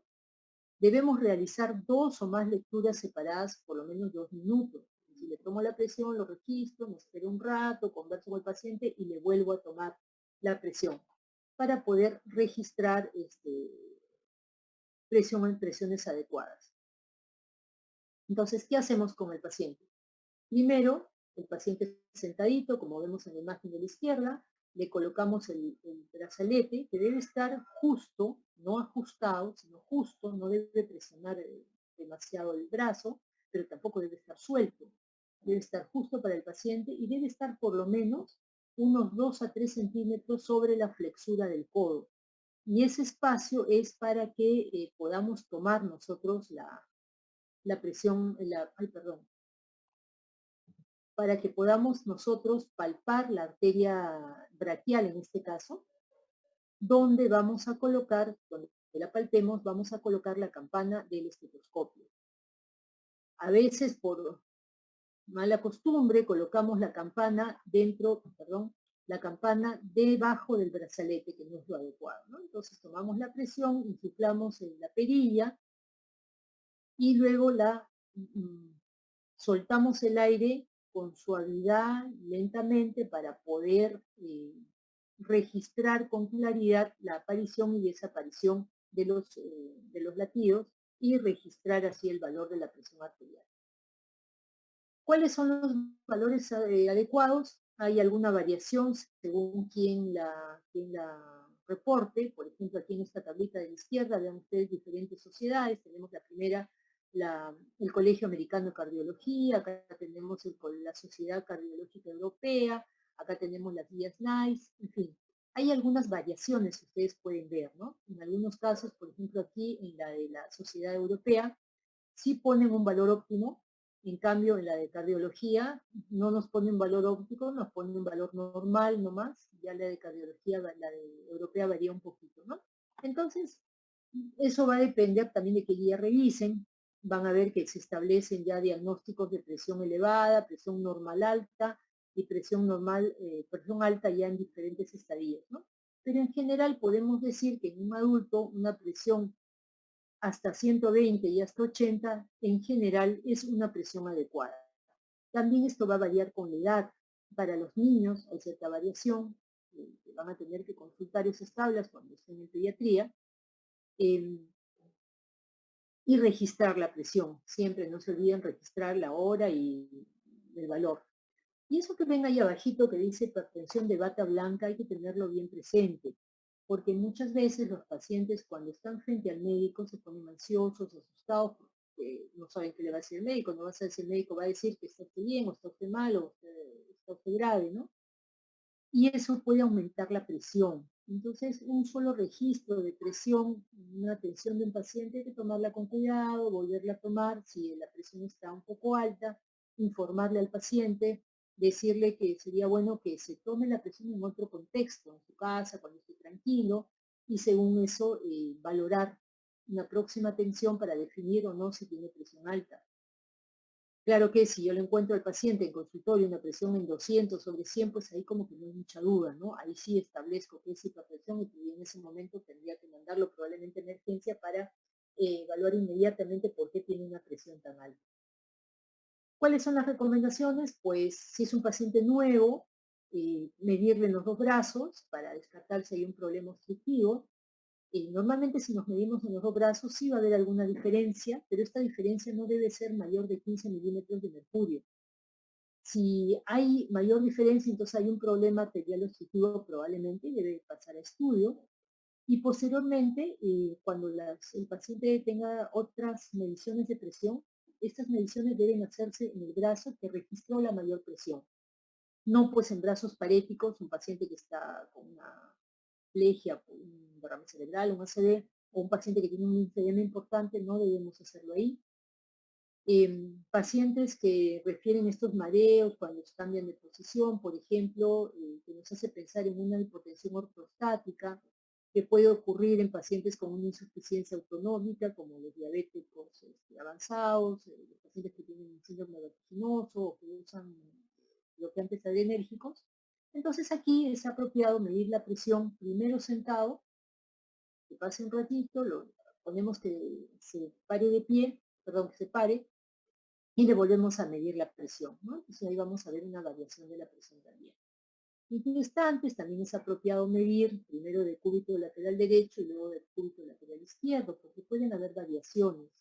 Debemos realizar 2 o más lecturas separadas por lo menos 2 minutos. Si le tomo la presión, lo registro, me espero un rato, converso con el paciente y le vuelvo a tomar la presión para poder registrar presiones adecuadas. Entonces, ¿qué hacemos con el paciente? Primero, el paciente sentadito, como vemos en la imagen de la izquierda, le colocamos el brazalete que debe estar justo, no ajustado, sino justo, no debe presionar demasiado el brazo, pero tampoco debe estar suelto. Debe estar justo para el paciente y debe estar por lo menos unos 2 a 3 centímetros sobre la flexura del codo. Y ese espacio es para que podamos tomar nosotros la presión, para que podamos nosotros palpar la arteria braquial en este caso, donde vamos a colocar, cuando la palpemos, vamos a colocar la campana del estetoscopio. A veces por mala costumbre colocamos la campana la campana debajo del brazalete, que no es lo adecuado, ¿no? Entonces tomamos la presión, insuflamos en la perilla y luego soltamos el aire con suavidad, lentamente, para poder registrar con claridad la aparición y desaparición de los latidos y registrar así el valor de la presión arterial. ¿Cuáles son los valores adecuados? Hay alguna variación según quien la reporte. Por ejemplo, aquí en esta tablita de la izquierda vean ustedes diferentes sociedades. Tenemos la primera, el Colegio Americano de Cardiología, acá tenemos la Sociedad Cardiológica Europea, acá tenemos las guías NICE, en fin. Hay algunas variaciones que ustedes pueden ver, ¿no? En algunos casos, por ejemplo aquí en la de la Sociedad Europea, sí ponen un valor óptimo. En cambio, en la de cardiología no nos pone un valor óptimo, nos pone un valor normal nomás. Ya la de cardiología, la de europea varía un poquito, ¿no? Entonces, eso va a depender también de qué guía revisen. Van a ver que se establecen ya diagnósticos de presión elevada, presión normal alta y presión alta ya en diferentes estadios, ¿no? pero en general podemos decir que en un adulto una presión hasta 120 y hasta 80 en general es una presión adecuada. También esto va a variar con la edad. Para los niños hay cierta variación, van a tener que consultar esas tablas cuando estén en pediatría y registrar la presión. Siempre no se olviden registrar la hora y el valor. Y eso que ven ahí abajito que dice hipertensión de bata blanca hay que tenerlo bien presente, porque muchas veces los pacientes cuando están frente al médico se ponen ansiosos, asustados, porque no saben qué le va a decir el médico, no va a saber si el médico va a decir que está usted bien o está usted mal o está usted grave, ¿no? Y eso puede aumentar la presión. Entonces, un solo registro de presión, una atención de un paciente hay que tomarla con cuidado, volverla a tomar si la presión está un poco alta, informarle al paciente, decirle que sería bueno que se tome la presión en otro contexto, en su casa, cuando esté tranquilo, y según eso valorar una próxima atención para definir o no si tiene presión alta. Claro que si yo le encuentro al paciente en consultorio una presión en 200 sobre 100, pues ahí como que no hay mucha duda, ¿no? Ahí sí establezco que es hipertensión y que en ese momento tendría que mandarlo probablemente a emergencia para evaluar inmediatamente por qué tiene una presión tan alta. ¿Cuáles son las recomendaciones? Pues si es un paciente nuevo, medirle en los dos brazos para descartar si hay un problema obstructivo. Normalmente si nos medimos en los dos brazos sí va a haber alguna diferencia, pero esta diferencia no debe ser mayor de 15 milímetros de mercurio. Si hay mayor diferencia, entonces hay un problema arterial obstructivo probablemente y debe pasar a estudio. Y posteriormente, cuando el paciente tenga otras mediciones de presión, estas mediciones deben hacerse en el brazo que registró la mayor presión. No pues en brazos paréticos, un paciente que está con una plegia, un derrame cerebral, un ACV, o un paciente que tiene un linfedema importante, no debemos hacerlo ahí. Pacientes que refieren estos mareos cuando cambian de posición, por ejemplo, que nos hace pensar en una hipotensión ortostática, que puede ocurrir en pacientes con una insuficiencia autonómica, como los diabéticos avanzados, los pacientes que tienen síndrome vertiginoso o que usan bloqueantes adrenérgicos. Entonces aquí es apropiado medir la presión primero sentado, que pase un ratito, lo ponemos que se pare de pie, perdón, que se pare, y le volvemos a medir la presión, ¿no? Entonces ahí vamos a ver una variación de la presión también. En instantes también es apropiado medir primero del cúbito lateral derecho y luego del cúbito lateral izquierdo, porque pueden haber variaciones.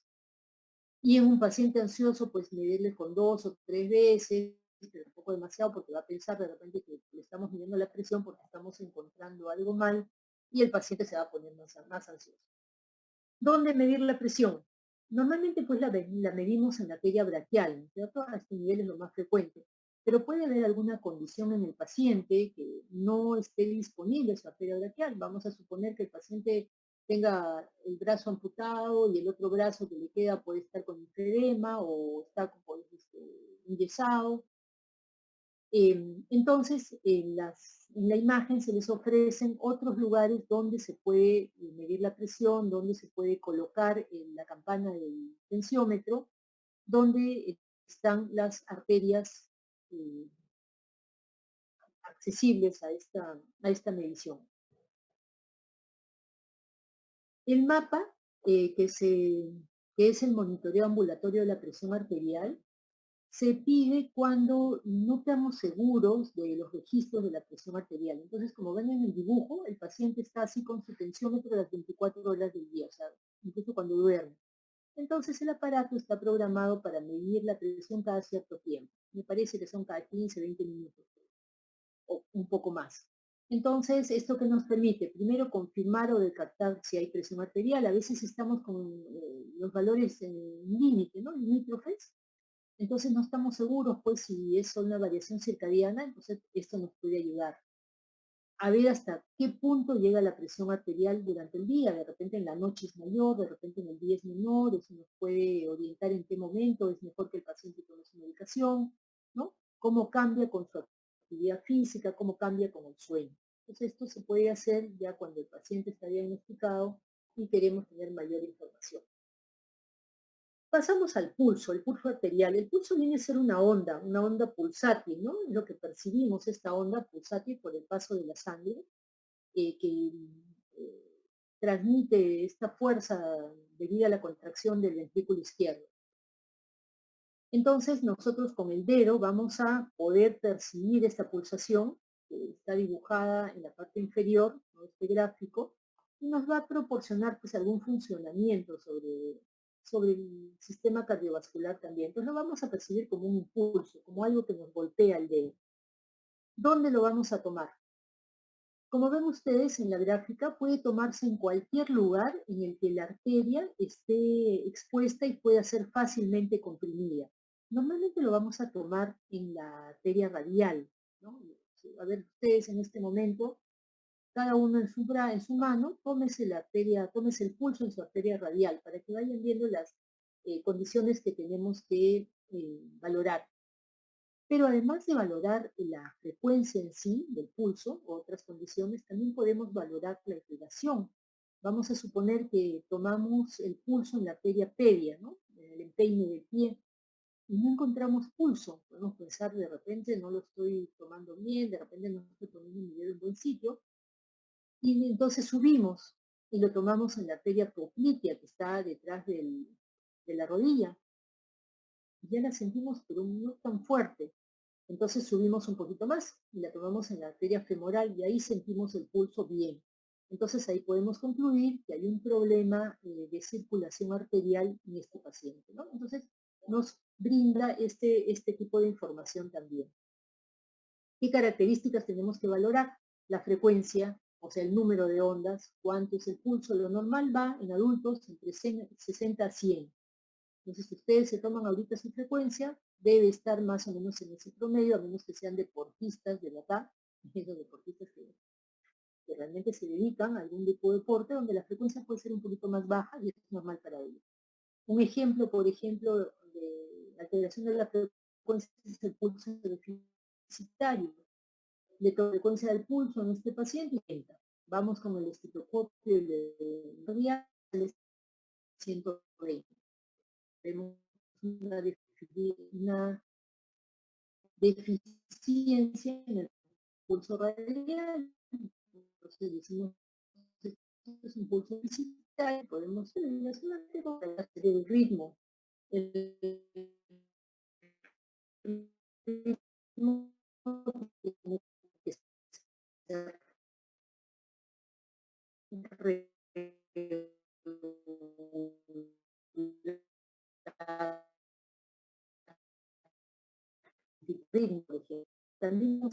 Y en un paciente ansioso, pues medirle con 2 o 3 veces, pero tampoco demasiado, porque va a pensar de repente que le estamos midiendo la presión porque estamos encontrando algo mal y el paciente se va a poner más ansioso. ¿Dónde medir la presión? Normalmente pues la medimos en la arteria braquial, ¿cierto? A este nivel es lo más frecuente. Pero puede haber alguna condición en el paciente que no esté disponible su arteria braquial. Vamos a suponer que el paciente tenga el brazo amputado y el otro brazo que le queda puede estar con linfedema o está enyesado. Entonces, en la imagen se les ofrecen otros lugares donde se puede medir la presión, donde se puede colocar la campana del tensiómetro, donde están las arterias accesibles a esta medición. El mapa, que es el monitoreo ambulatorio de la presión arterial, se pide cuando no estamos seguros de los registros de la presión arterial. Entonces, como ven en el dibujo, el paciente está así con su tensiómetro las 24 horas del día, o sea, incluso cuando duerme. Entonces, el aparato está programado para medir la presión cada cierto tiempo. Me parece que son cada 15, 20 minutos, o un poco más. Entonces, ¿esto que nos permite? Primero, confirmar o descartar si hay presión arterial. A veces estamos con los valores en límite, ¿no? Limítrofes. Entonces no estamos seguros, pues, si es una variación circadiana, entonces esto nos puede ayudar a ver hasta qué punto llega la presión arterial durante el día. De repente en la noche es mayor, de repente en el día es menor, eso nos puede orientar en qué momento es mejor que el paciente tome su medicación, ¿no? Cómo cambia con su actividad física, cómo cambia con el sueño. Entonces esto se puede hacer ya cuando el paciente está diagnosticado y queremos tener mayor información. Pasamos al pulso, el pulso arterial. El pulso viene a ser una onda pulsátil, ¿no? Lo que percibimos, esta onda pulsátil por el paso de la sangre. que transmite esta fuerza debido a la contracción del ventrículo izquierdo. Entonces nosotros con el dedo vamos a poder percibir esta pulsación que está dibujada en la parte inferior de este gráfico y nos va a proporcionar pues algún funcionamiento sobre el sistema cardiovascular también. Entonces lo vamos a percibir como un impulso, como algo que nos golpea el dedo. ¿Dónde lo vamos a tomar? Como ven ustedes en la gráfica, puede tomarse en cualquier lugar en el que la arteria esté expuesta y pueda ser fácilmente comprimida. Normalmente lo vamos a tomar en la arteria radial, ¿no? A ver, ustedes en este momento, cada uno en su mano, tómese el pulso en su arteria radial para que vayan viendo las condiciones que tenemos que valorar. Pero además de valorar la frecuencia en sí del pulso o otras condiciones, también podemos valorar la irrigación. Vamos a suponer que tomamos el pulso en la arteria pedia, ¿no? En el empeine del pie, y no encontramos pulso. Podemos pensar de repente no lo estoy tomando bien, de repente no estoy poniendo mi dedo en buen sitio, y entonces subimos y lo tomamos en la arteria poplitea que está detrás de la rodilla. Ya la sentimos, pero no tan fuerte. Entonces subimos un poquito más y la tomamos en la arteria femoral y ahí sentimos el pulso bien. Entonces ahí podemos concluir que hay un problema de circulación arterial en este paciente, ¿no? Entonces nos brinda este tipo de información también. ¿Qué características tenemos que valorar? La frecuencia, o sea, el número de ondas, cuánto es el pulso. Lo normal va en adultos entre 60 a 100. Entonces, si ustedes se toman ahorita su frecuencia, debe estar más o menos en ese promedio, a menos que sean deportistas de verdad, esos deportistas que realmente se dedican a algún tipo de deporte, donde la frecuencia puede ser un poquito más baja y eso es normal para ellos. Un ejemplo, por ejemplo, de alteración de la frecuencia es el pulso deficitario. De la frecuencia del pulso en este paciente, vamos con el estetoscopio radial, 120. Vemos una deficiencia en el pulso radial. Entonces decimos que es un pulso deficitario, podemos hacer el ritmo. El ritmo tiene que ser ritmo, por ejemplo. También ¿qué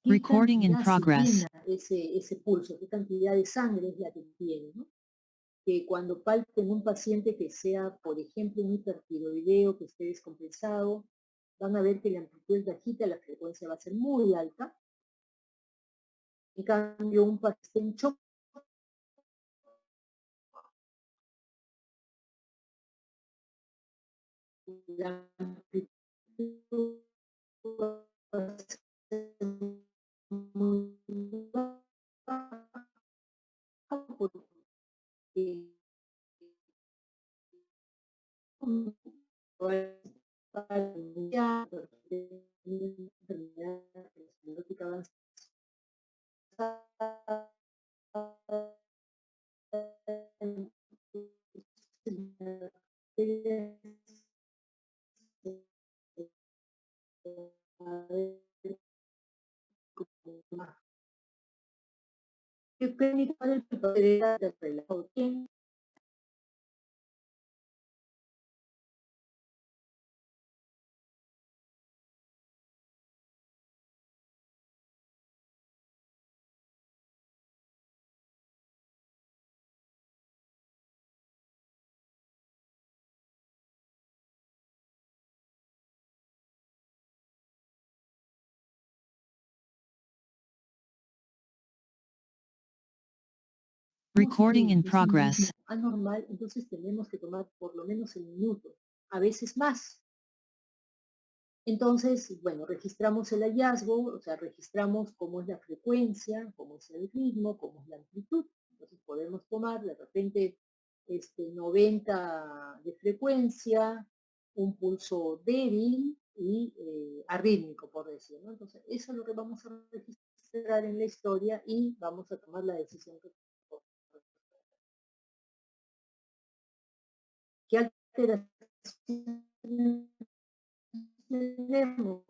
Recording in cantidad se progress. llena ese pulso? ¿Qué cantidad de sangre es la que tiene? ¿No? Que cuando palpen un paciente que sea, por ejemplo, un hipertiroideo, que esté descompensado, van a ver que la amplitud es bajita, la frecuencia va a ser muy alta. En cambio, un paciente en shock, la amplitud va a ser muy baja porque ¿qué técnica del relajado? ¿Quién? Recording in Es un progress. ritmo anormal, entonces tenemos que tomar por lo menos el minuto, a veces más. Entonces, bueno, registramos el hallazgo, o sea, registramos cómo es la frecuencia, cómo es el ritmo, cómo es la amplitud. Entonces podemos tomar de repente 90 de frecuencia, un pulso débil y arrítmico, por decirlo, ¿no? Entonces, eso es lo que vamos a registrar en la historia y vamos a tomar la decisión que ¿qué alteraciones tenemos?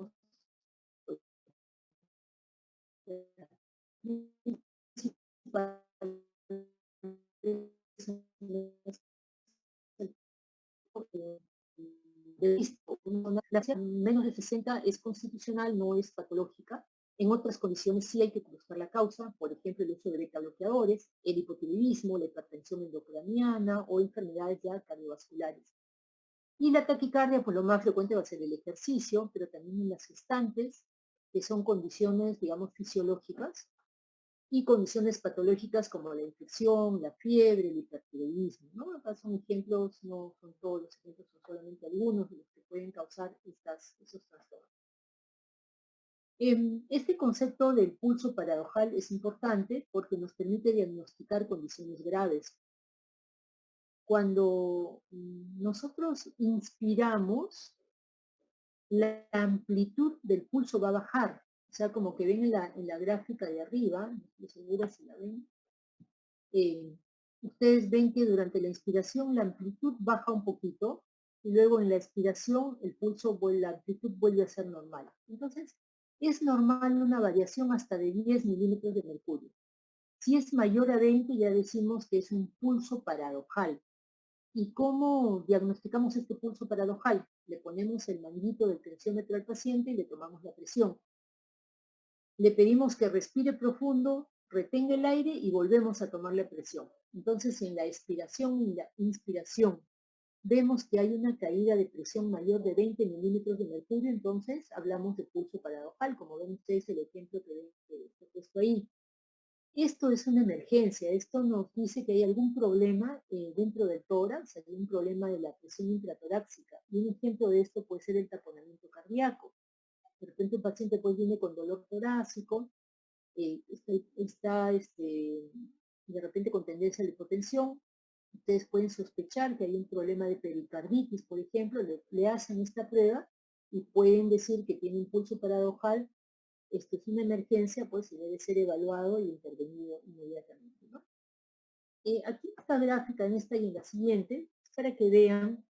Una menos de 60 es constitucional, no es patológica. En otras condiciones sí hay que buscar la causa, por ejemplo, el uso de beta bloqueadores, el hipotiroidismo, la hipertensión endocraniana o enfermedades ya cardiovasculares. Y la taquicardia, pues lo más frecuente va a ser el ejercicio, pero también en las gestantes, que son condiciones, digamos, fisiológicas, y condiciones patológicas como la infección, la fiebre, el hipertiroidismo, ¿no? Acá son ejemplos, no son todos los ejemplos, son solamente algunos de los que pueden causar esos trastornos. Este concepto del pulso paradojal es importante porque nos permite diagnosticar condiciones graves. Cuando nosotros inspiramos, la amplitud del pulso va a bajar. O sea, como que ven en la gráfica de arriba, no estoy segura si la ven, ustedes ven que durante la inspiración la amplitud baja un poquito y luego en la expiración el pulso, la amplitud vuelve a ser normal. Entonces, es normal una variación hasta de 10 milímetros de mercurio. Si es mayor a 20 ya decimos que es un pulso paradojal. ¿Y cómo diagnosticamos este pulso paradojal? Le ponemos el manguito del tensiómetro al paciente y le tomamos la presión. Le pedimos que respire profundo, retenga el aire y volvemos a tomar la presión. Entonces, en la expiración y la inspiración vemos que hay una caída de presión mayor de 20 milímetros de mercurio, entonces hablamos de pulso paradojal, como ven ustedes el ejemplo que he puesto ahí. Esto es una emergencia, esto nos dice que hay algún problema dentro del tórax, hay un problema de la presión intratorácica. Y un ejemplo de esto puede ser el taponamiento cardíaco. De repente un paciente pues viene con dolor torácico, está de repente con tendencia a la hipotensión, ustedes pueden sospechar que hay un problema de pericarditis, por ejemplo, le hacen esta prueba y pueden decir que tiene un pulso paradojal. Esto es una emergencia, pues y debe ser evaluado y intervenido inmediatamente, ¿no? Aquí esta gráfica, en esta y en la siguiente, para que vean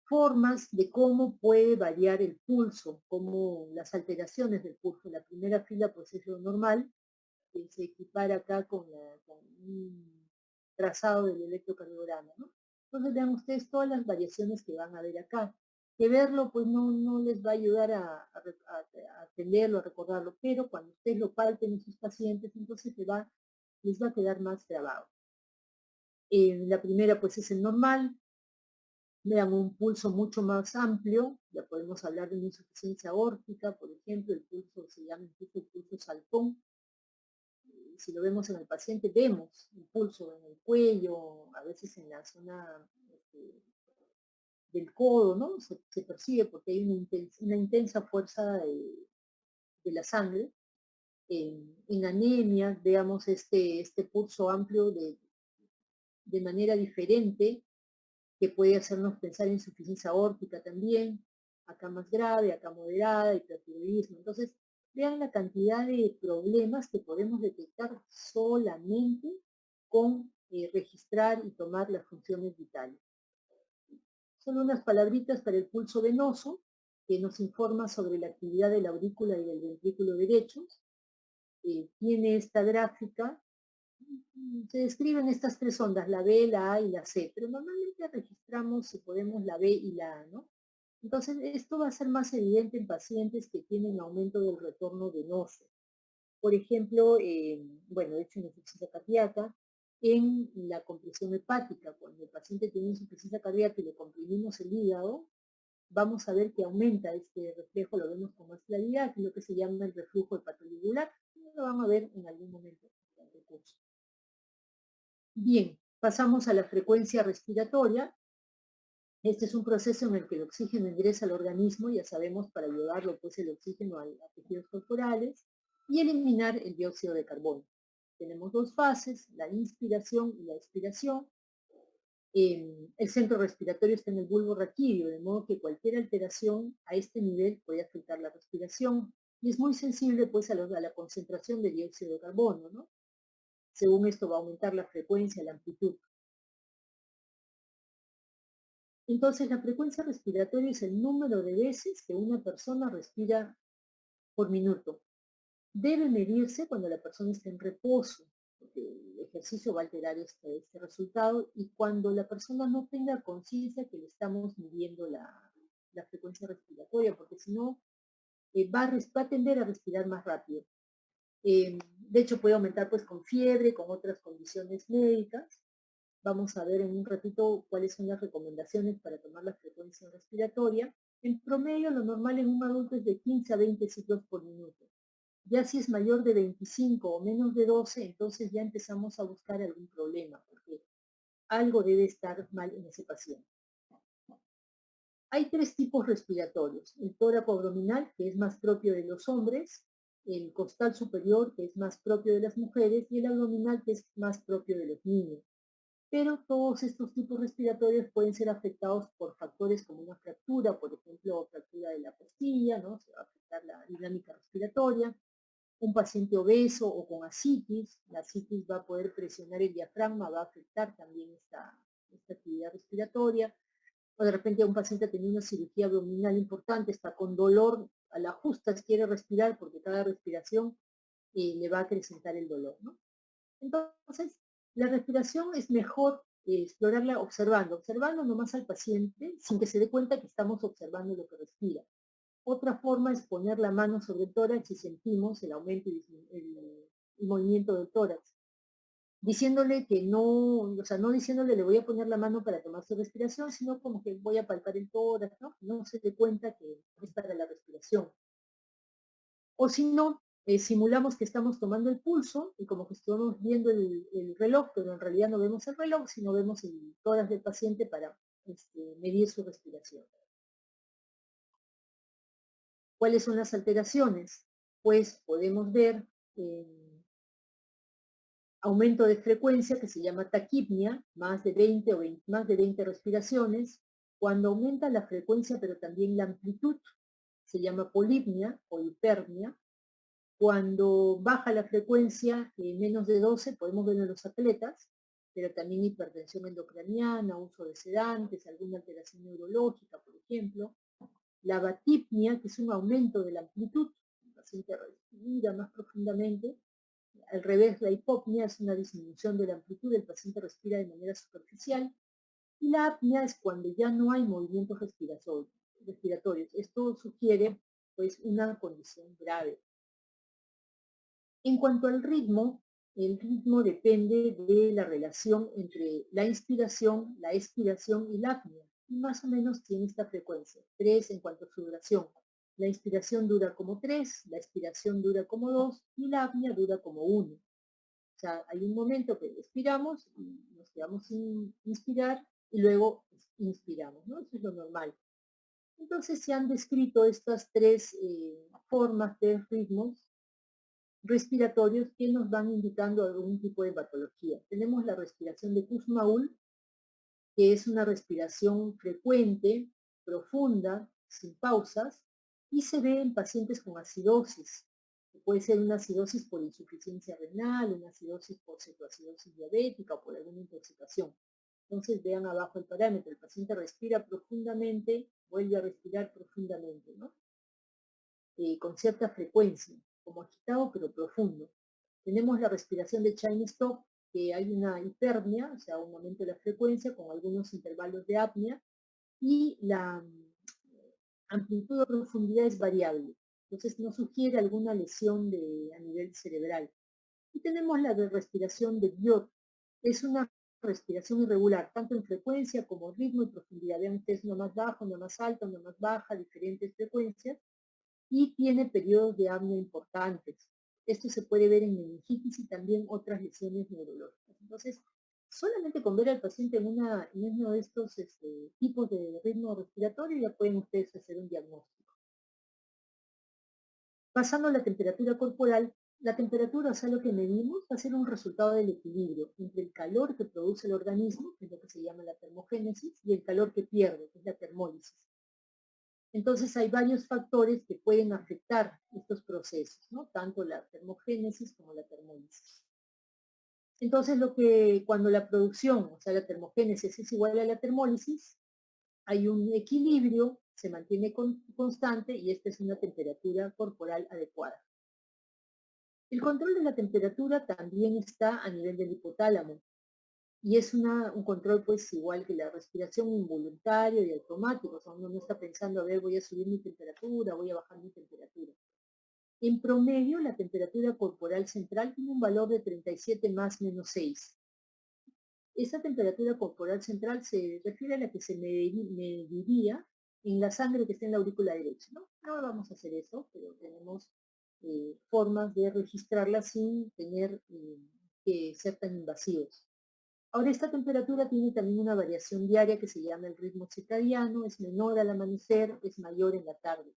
formas de cómo puede variar el pulso, como las alteraciones del pulso. La primera fila pues es lo normal, que se equipara acá con un trazado del electrocardiograma, ¿no? Entonces vean ustedes todas las variaciones que van a ver acá. Que verlo pues no les va a ayudar a atenderlo, a recordarlo, pero cuando ustedes lo palpen en sus pacientes, entonces les va a quedar más grabado. La primera pues es el normal. Vean un pulso mucho más amplio, ya podemos hablar de una insuficiencia aórtica, por ejemplo, el pulso se llama incluso el pulso saltón. Si lo vemos en el paciente, vemos un pulso en el cuello, a veces en la zona del codo, ¿no? Se percibe porque hay una intensa fuerza de la sangre. En anemia, veamos este pulso amplio de manera diferente, que puede hacernos pensar en insuficiencia aórtica también, acá más grave, acá moderada, hipertiroidismo. Entonces, vean la cantidad de problemas que podemos detectar solamente con registrar y tomar las funciones vitales. Solo unas palabritas para el pulso venoso, que nos informa sobre la actividad de la aurícula y del ventrículo derechos. Tiene esta gráfica. Se describen estas tres ondas, la B, la A y la C, pero normalmente registramos, si podemos, la B y la A, ¿no? Entonces, esto va a ser más evidente en pacientes que tienen aumento del retorno venoso. Por ejemplo, bueno, de hecho, en insuficiencia cardíaca, en la compresión hepática, cuando el paciente tiene insuficiencia cardíaca y le comprimimos el hígado, vamos a ver que aumenta este reflejo, lo vemos con más claridad, que es lo que se llama el reflujo hepatoligular. Lo vamos a ver en algún momento del curso. Bien, pasamos a la frecuencia respiratoria. Este es un proceso en el que el oxígeno ingresa al organismo, ya sabemos, para llevarlo pues el oxígeno a tejidos corporales y eliminar el dióxido de carbono. Tenemos dos fases, la inspiración y la expiración. El centro respiratorio está en el bulbo raquídeo, de modo que cualquier alteración a este nivel puede afectar la respiración y es muy sensible pues a la concentración de dióxido de carbono, ¿no? Según esto va a aumentar la frecuencia, la amplitud. Entonces la frecuencia respiratoria es el número de veces que una persona respira por minuto. Debe medirse cuando la persona está en reposo, porque el ejercicio va a alterar este resultado, y cuando la persona no tenga conciencia que le estamos midiendo la frecuencia respiratoria, porque si no, va a tender a respirar más rápido. De hecho, puede aumentar pues con fiebre, con otras condiciones médicas. Vamos a ver en un ratito cuáles son las recomendaciones para tomar la frecuencia respiratoria. En promedio, lo normal en un adulto es de 15 a 20 ciclos por minuto. Ya si es mayor de 25 o menos de 12, entonces ya empezamos a buscar algún problema, porque algo debe estar mal en ese paciente. Hay 3 tipos respiratorios: el tóraco abdominal, que es más propio de los hombres, el costal superior, que es más propio de las mujeres, y el abdominal, que es más propio de los niños. Pero todos estos tipos respiratorios pueden ser afectados por factores como una fractura, por ejemplo, fractura de la costilla, ¿no? Se va a afectar la dinámica respiratoria. Un paciente obeso o con ascitis, la ascitis va a poder presionar el diafragma, va a afectar también esta actividad respiratoria. O de repente un paciente ha tenido una cirugía abdominal importante, está con dolor, a la justa quiere respirar porque cada respiración le va a acrecentar el dolor, ¿no? Entonces, la respiración es mejor explorarla observando nomás al paciente sin que se dé cuenta que estamos observando lo que respira. Otra forma es poner la mano sobre el tórax y sentimos el aumento y el movimiento del tórax, diciéndole que no, o sea, no diciéndole le voy a poner la mano para tomar su respiración, sino como que voy a palpar el tórax, ¿no? No se dé cuenta que es para la respiración. O si no, simulamos que estamos tomando el pulso y como que estamos viendo el reloj, pero en realidad no vemos el reloj, sino vemos el tórax del paciente para medir su respiración. ¿Cuáles son las alteraciones? Pues podemos ver aumento de frecuencia que se llama taquipnia, más de 20 respiraciones. Cuando aumenta la frecuencia pero también la amplitud, se llama polipnia o hipernia. Cuando baja la frecuencia, menos de 12, podemos ver en los atletas, pero también hipertensión endocraniana, uso de sedantes, alguna alteración neurológica, por ejemplo. La batipnia, que es un aumento de la amplitud, el paciente respira más profundamente. Al revés, la hipopnia es una disminución de la amplitud, el paciente respira de manera superficial. Y la apnea es cuando ya no hay movimientos respiratorios. Esto sugiere pues una condición grave. En cuanto al ritmo, el ritmo depende de la relación entre la inspiración, la expiración y la apnea. Y más o menos tiene esta frecuencia, 3 en cuanto a su duración. La inspiración dura como 3, la expiración dura como 2 y la apnea dura como 1. O sea, hay un momento que expiramos y nos quedamos sin inspirar y luego inspiramos, ¿no? Eso es lo normal. Entonces se han descrito estas 3 formas de ritmos respiratorios que nos van indicando algún tipo de patología. Tenemos la respiración de Kussmaul, que es una respiración frecuente, profunda, sin pausas, y se ve en pacientes con acidosis. Puede ser una acidosis por insuficiencia renal, una acidosis por cetoacidosis diabética o por alguna intoxicación. Entonces vean abajo el parámetro, el paciente respira profundamente, vuelve a respirar profundamente, ¿no? Con cierta frecuencia, como agitado pero profundo. Tenemos la respiración de Cheyne-Stokes, que hay una hipernia, o sea, un aumento de la frecuencia con algunos intervalos de apnea, y la amplitud o profundidad es variable. Entonces no sugiere alguna lesión a nivel cerebral. Y tenemos la de respiración de Biot. Es una respiración irregular, tanto en frecuencia como ritmo y profundidad. Vean ustedes, una más baja, una más alta, una más baja, diferentes frecuencias, y tiene periodos de apnea importantes. Esto se puede ver en meningitis y también otras lesiones neurológicas. Entonces, solamente con ver al paciente en uno de estos tipos de ritmo respiratorio ya pueden ustedes hacer un diagnóstico. Pasando a la temperatura corporal, la temperatura, o sea, lo que medimos, va a ser un resultado del equilibrio entre el calor que produce el organismo, que es lo que que se llama la termogénesis, y el calor que pierde, que es la termólisis. Entonces hay varios factores que pueden afectar estos procesos, ¿no? Tanto la termogénesis como la termólisis. Entonces cuando la producción, o sea, la termogénesis es igual a la termólisis, hay un equilibrio, se mantiene constante y esta es una temperatura corporal adecuada. El control de la temperatura también está a nivel del hipotálamo y es un control pues igual que la respiración, involuntario y automático. O sea, uno no está pensando, a ver, voy a subir mi temperatura, voy a bajar mi temperatura. En promedio, la temperatura corporal central tiene un valor de 37 más menos 6. Esta temperatura corporal central se refiere a la que se mediría en la sangre que está en la aurícula derecha, ¿no? No vamos a hacer eso, pero tenemos formas de registrarla sin tener que ser tan invasivos. Ahora, esta temperatura tiene también una variación diaria que se llama el ritmo circadiano, es menor al amanecer, es mayor en la tarde.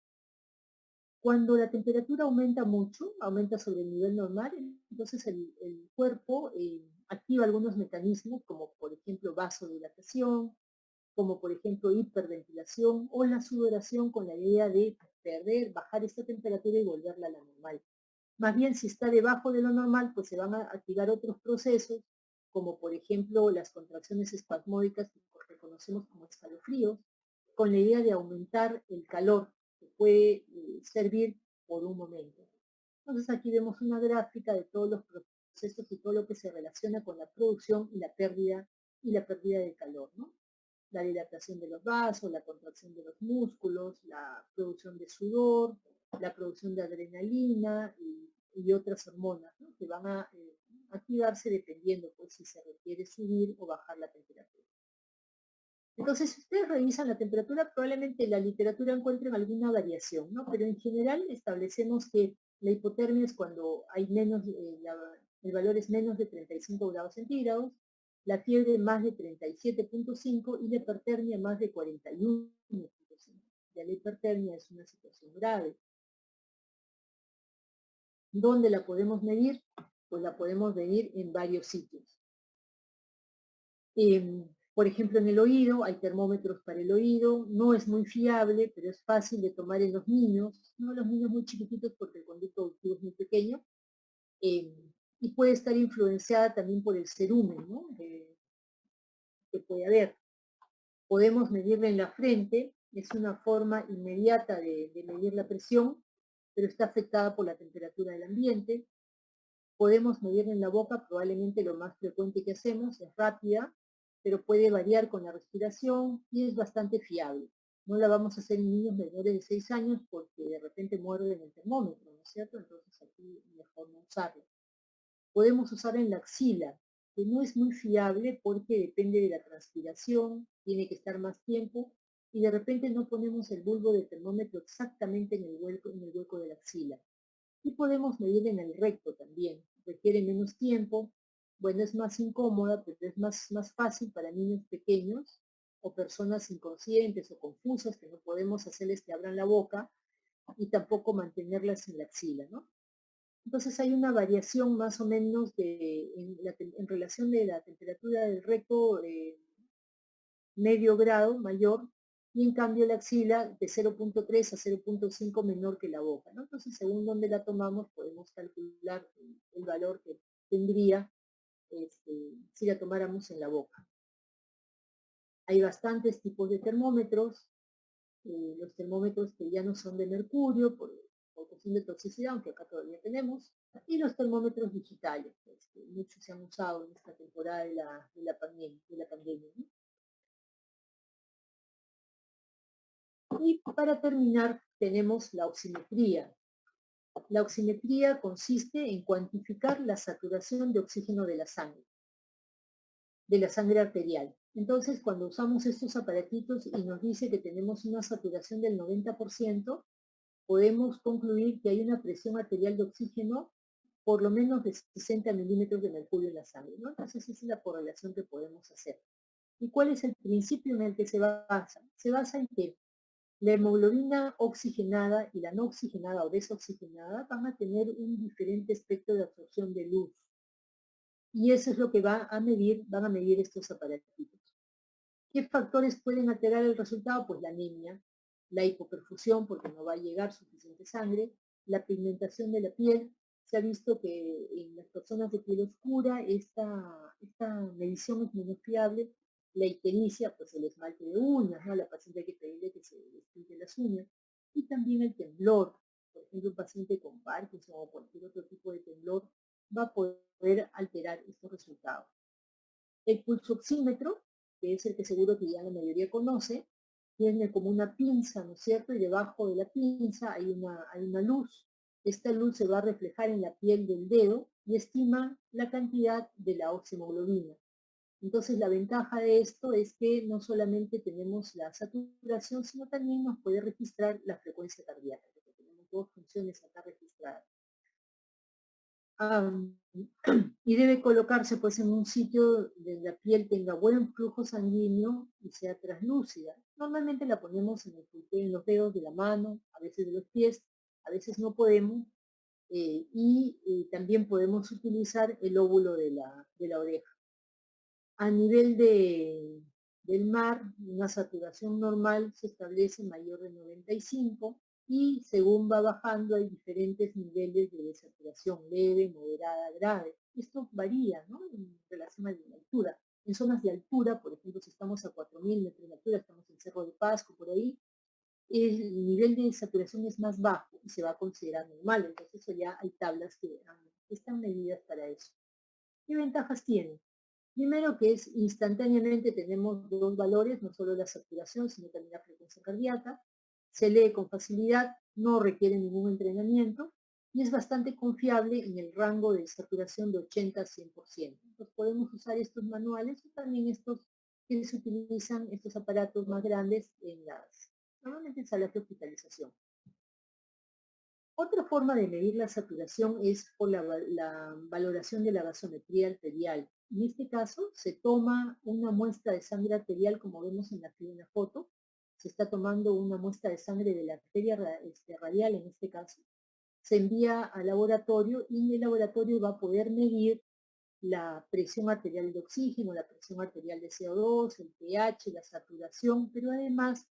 Cuando la temperatura aumenta mucho, aumenta sobre el nivel normal, entonces el cuerpo activa algunos mecanismos como por ejemplo vasodilatación, como por ejemplo hiperventilación o la sudoración con la idea de bajar esta temperatura y volverla a la normal. Más bien si está debajo de lo normal, pues se van a activar otros procesos, como por ejemplo las contracciones espasmódicas que reconocemos como escalofríos, con la idea de aumentar el calor que puede servir por un momento. Entonces aquí vemos una gráfica de todos los procesos y todo lo que se relaciona con la producción y la pérdida de calor, ¿no? La dilatación de los vasos, la contracción de los músculos, la producción de sudor, la producción de adrenalina y otras hormonas, ¿no? Que van a activarse dependiendo pues, si se requiere subir o bajar la temperatura. Entonces, si ustedes revisan la temperatura, probablemente en la literatura encuentren alguna variación, ¿no? Pero en general establecemos que la hipotermia es cuando hay menos, el valor es menos de 35 grados centígrados, la fiebre más de 37.5 y la hipertermia más de 41.5. Ya la hipertermia es una situación grave. ¿Dónde la podemos medir? Pues la podemos medir en varios sitios. Por ejemplo, en el oído, hay termómetros para el oído, no es muy fiable, pero es fácil de tomar en los niños, no los niños muy chiquititos porque el conducto auditivo es muy pequeño, y puede estar influenciada también por el cerumen, ¿no? Que puede haber. Podemos medirla en la frente, es una forma inmediata de medir la presión, pero está afectada por la temperatura del ambiente. Podemos medirla en la boca, probablemente lo más frecuente que hacemos, es rápida, pero puede variar con la respiración y es bastante fiable. No la vamos a hacer en niños menores de 6 años porque de repente muerden el termómetro, ¿no es cierto? Entonces aquí mejor no usarlo. Podemos usar en la axila, que no es muy fiable porque depende de la transpiración, tiene que estar más tiempo y de repente no ponemos el bulbo del termómetro exactamente en el hueco de la axila. Y podemos medir en el recto también, requiere menos tiempo, bueno, es más incómoda, pero es más fácil para niños pequeños o personas inconscientes o confusas que no podemos hacerles que abran la boca y tampoco mantenerlas en la axila, ¿no? Entonces hay una variación más o menos en relación de la temperatura del recto medio grado mayor y en cambio la axila de 0.3 a 0.5 menor que la boca, ¿no? Entonces según donde la tomamos podemos calcular el valor que tendría si la tomáramos en la boca. Hay bastantes tipos de termómetros, los termómetros que ya no son de mercurio por cuestión de toxicidad, aunque acá todavía tenemos, y los termómetros digitales, que muchos se han usado en esta temporada de la pandemia, ¿no? Y para terminar tenemos la oximetría. La oximetría consiste en cuantificar la saturación de oxígeno de la sangre arterial. Entonces, cuando usamos estos aparatitos y nos dice que tenemos una saturación del 90%, podemos concluir que hay una presión arterial de oxígeno por lo menos de 60 milímetros de mercurio en la sangre, ¿no? Entonces, esa es la correlación que podemos hacer. ¿Y cuál es el principio en el que se basa? Se basa en que la hemoglobina oxigenada y la no oxigenada o desoxigenada van a tener un diferente espectro de absorción de luz. Y eso es lo que van a medir estos aparatitos. ¿Qué factores pueden alterar el resultado? Pues la anemia, la hipoperfusión, porque no va a llegar suficiente sangre, la pigmentación de la piel. Se ha visto que en las personas de piel oscura esta medición es menos fiable. La ictericia, pues el esmalte de uñas, ¿no? La paciente hay que pedirle que se despinte las uñas. Y también el temblor. Por ejemplo, un paciente con Parkinson o cualquier otro tipo de temblor va a poder alterar estos resultados. El pulsoxímetro, que es el que seguro que ya la mayoría conoce, tiene como una pinza, ¿no es cierto? Y debajo de la pinza hay una luz. Esta luz se va a reflejar en la piel del dedo y estima la cantidad de la oximoglobina. Entonces la ventaja de esto es que no solamente tenemos la saturación, sino también nos puede registrar la frecuencia cardíaca, porque tenemos dos funciones acá registradas. Y debe colocarse pues en un sitio donde la piel tenga buen flujo sanguíneo y sea translúcida. Normalmente la ponemos en los dedos de la mano, a veces de los pies, a veces no podemos, y también podemos utilizar el óvulo de la oreja. A nivel del mar, una saturación normal se establece mayor de 95 y según va bajando hay diferentes niveles de desaturación, leve, moderada, grave. Esto varía, ¿no? En relación a la altura. En zonas de altura, por ejemplo, si estamos a 4.000 metros de altura, estamos en Cerro de Pasco, por ahí, el nivel de saturación es más bajo y se va a considerar normal. Entonces ya hay tablas que están medidas para eso. ¿Qué ventajas tiene? Primero que es instantáneamente tenemos dos valores, no solo la saturación, sino también la frecuencia cardíaca. Se lee con facilidad, no requiere ningún entrenamiento y es bastante confiable en el rango de saturación de 80 a 100%. Entonces podemos usar estos manuales o también estos que se utilizan, estos aparatos más grandes normalmente en salas de hospitalización. Otra forma de medir la saturación es por la valoración de la gasometría arterial. En este caso, se toma una muestra de sangre arterial, como vemos en la foto. Se está tomando una muestra de sangre de la arteria radial, en este caso. Se envía al laboratorio y en el laboratorio va a poder medir la presión arterial de oxígeno, la presión arterial de CO2, el pH, la saturación, pero además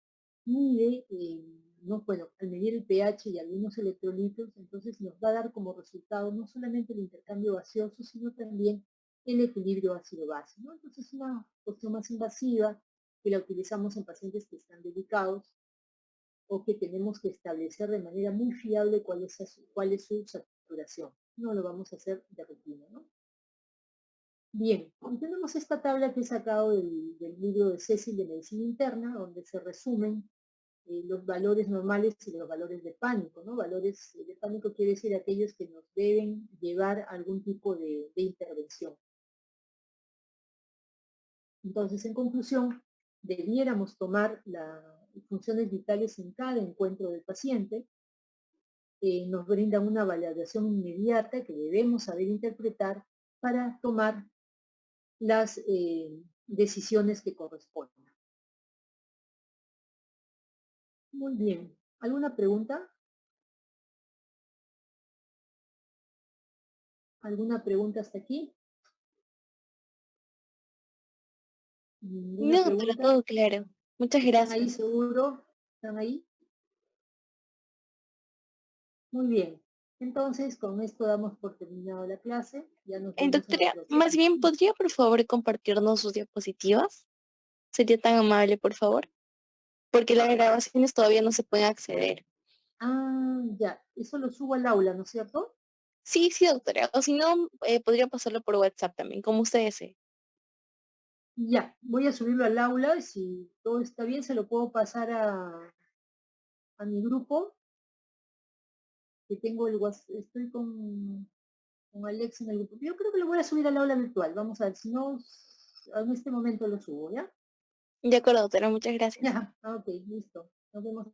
mide, al medir el pH y algunos electrolitos, entonces nos va a dar como resultado no solamente el intercambio gaseoso, sino también el equilibrio ácido-base, ¿no? Entonces es una cuestión más invasiva que la utilizamos en pacientes que están delicados o que tenemos que establecer de manera muy fiable cuál es su saturación. No lo vamos a hacer de rutina, ¿no? Bien, tenemos esta tabla que he sacado del libro de Cecil de Medicina Interna, donde se resumen los valores normales y los valores de pánico, ¿no? Valores de pánico quiere decir aquellos que nos deben llevar a algún tipo de intervención. Entonces, en conclusión, debiéramos tomar las funciones vitales en cada encuentro del paciente. Nos brindan una validación inmediata que debemos saber interpretar para tomar las decisiones que correspondan. Muy bien. ¿Alguna pregunta? ¿Alguna pregunta hasta aquí? ¿Ninguna No, doctora, pregunta? todo claro. Muchas ¿Están ahí gracias. seguro? ¿Están ahí? Muy bien. Entonces, con esto damos por terminado la clase. Ya nos vemos en la Doctora, próxima. más bien, ¿podría por favor compartirnos sus diapositivas? ¿Sería tan amable, por favor? Porque las grabaciones todavía no se pueden acceder. Ah, ya. Eso lo subo al aula, ¿no es cierto? Sí, sí, doctora. O si no, podría pasarlo por WhatsApp también, como usted desee. Ya. Voy a subirlo al aula y si todo está bien se lo puedo pasar a mi grupo. Que tengo el WhatsApp. Estoy con Alex en el grupo. Yo creo que lo voy a subir al aula virtual. Vamos a ver, si no, en este momento lo subo, ¿ya? De acuerdo, doctora, muchas gracias. Ya, ok, listo. Nos vemos.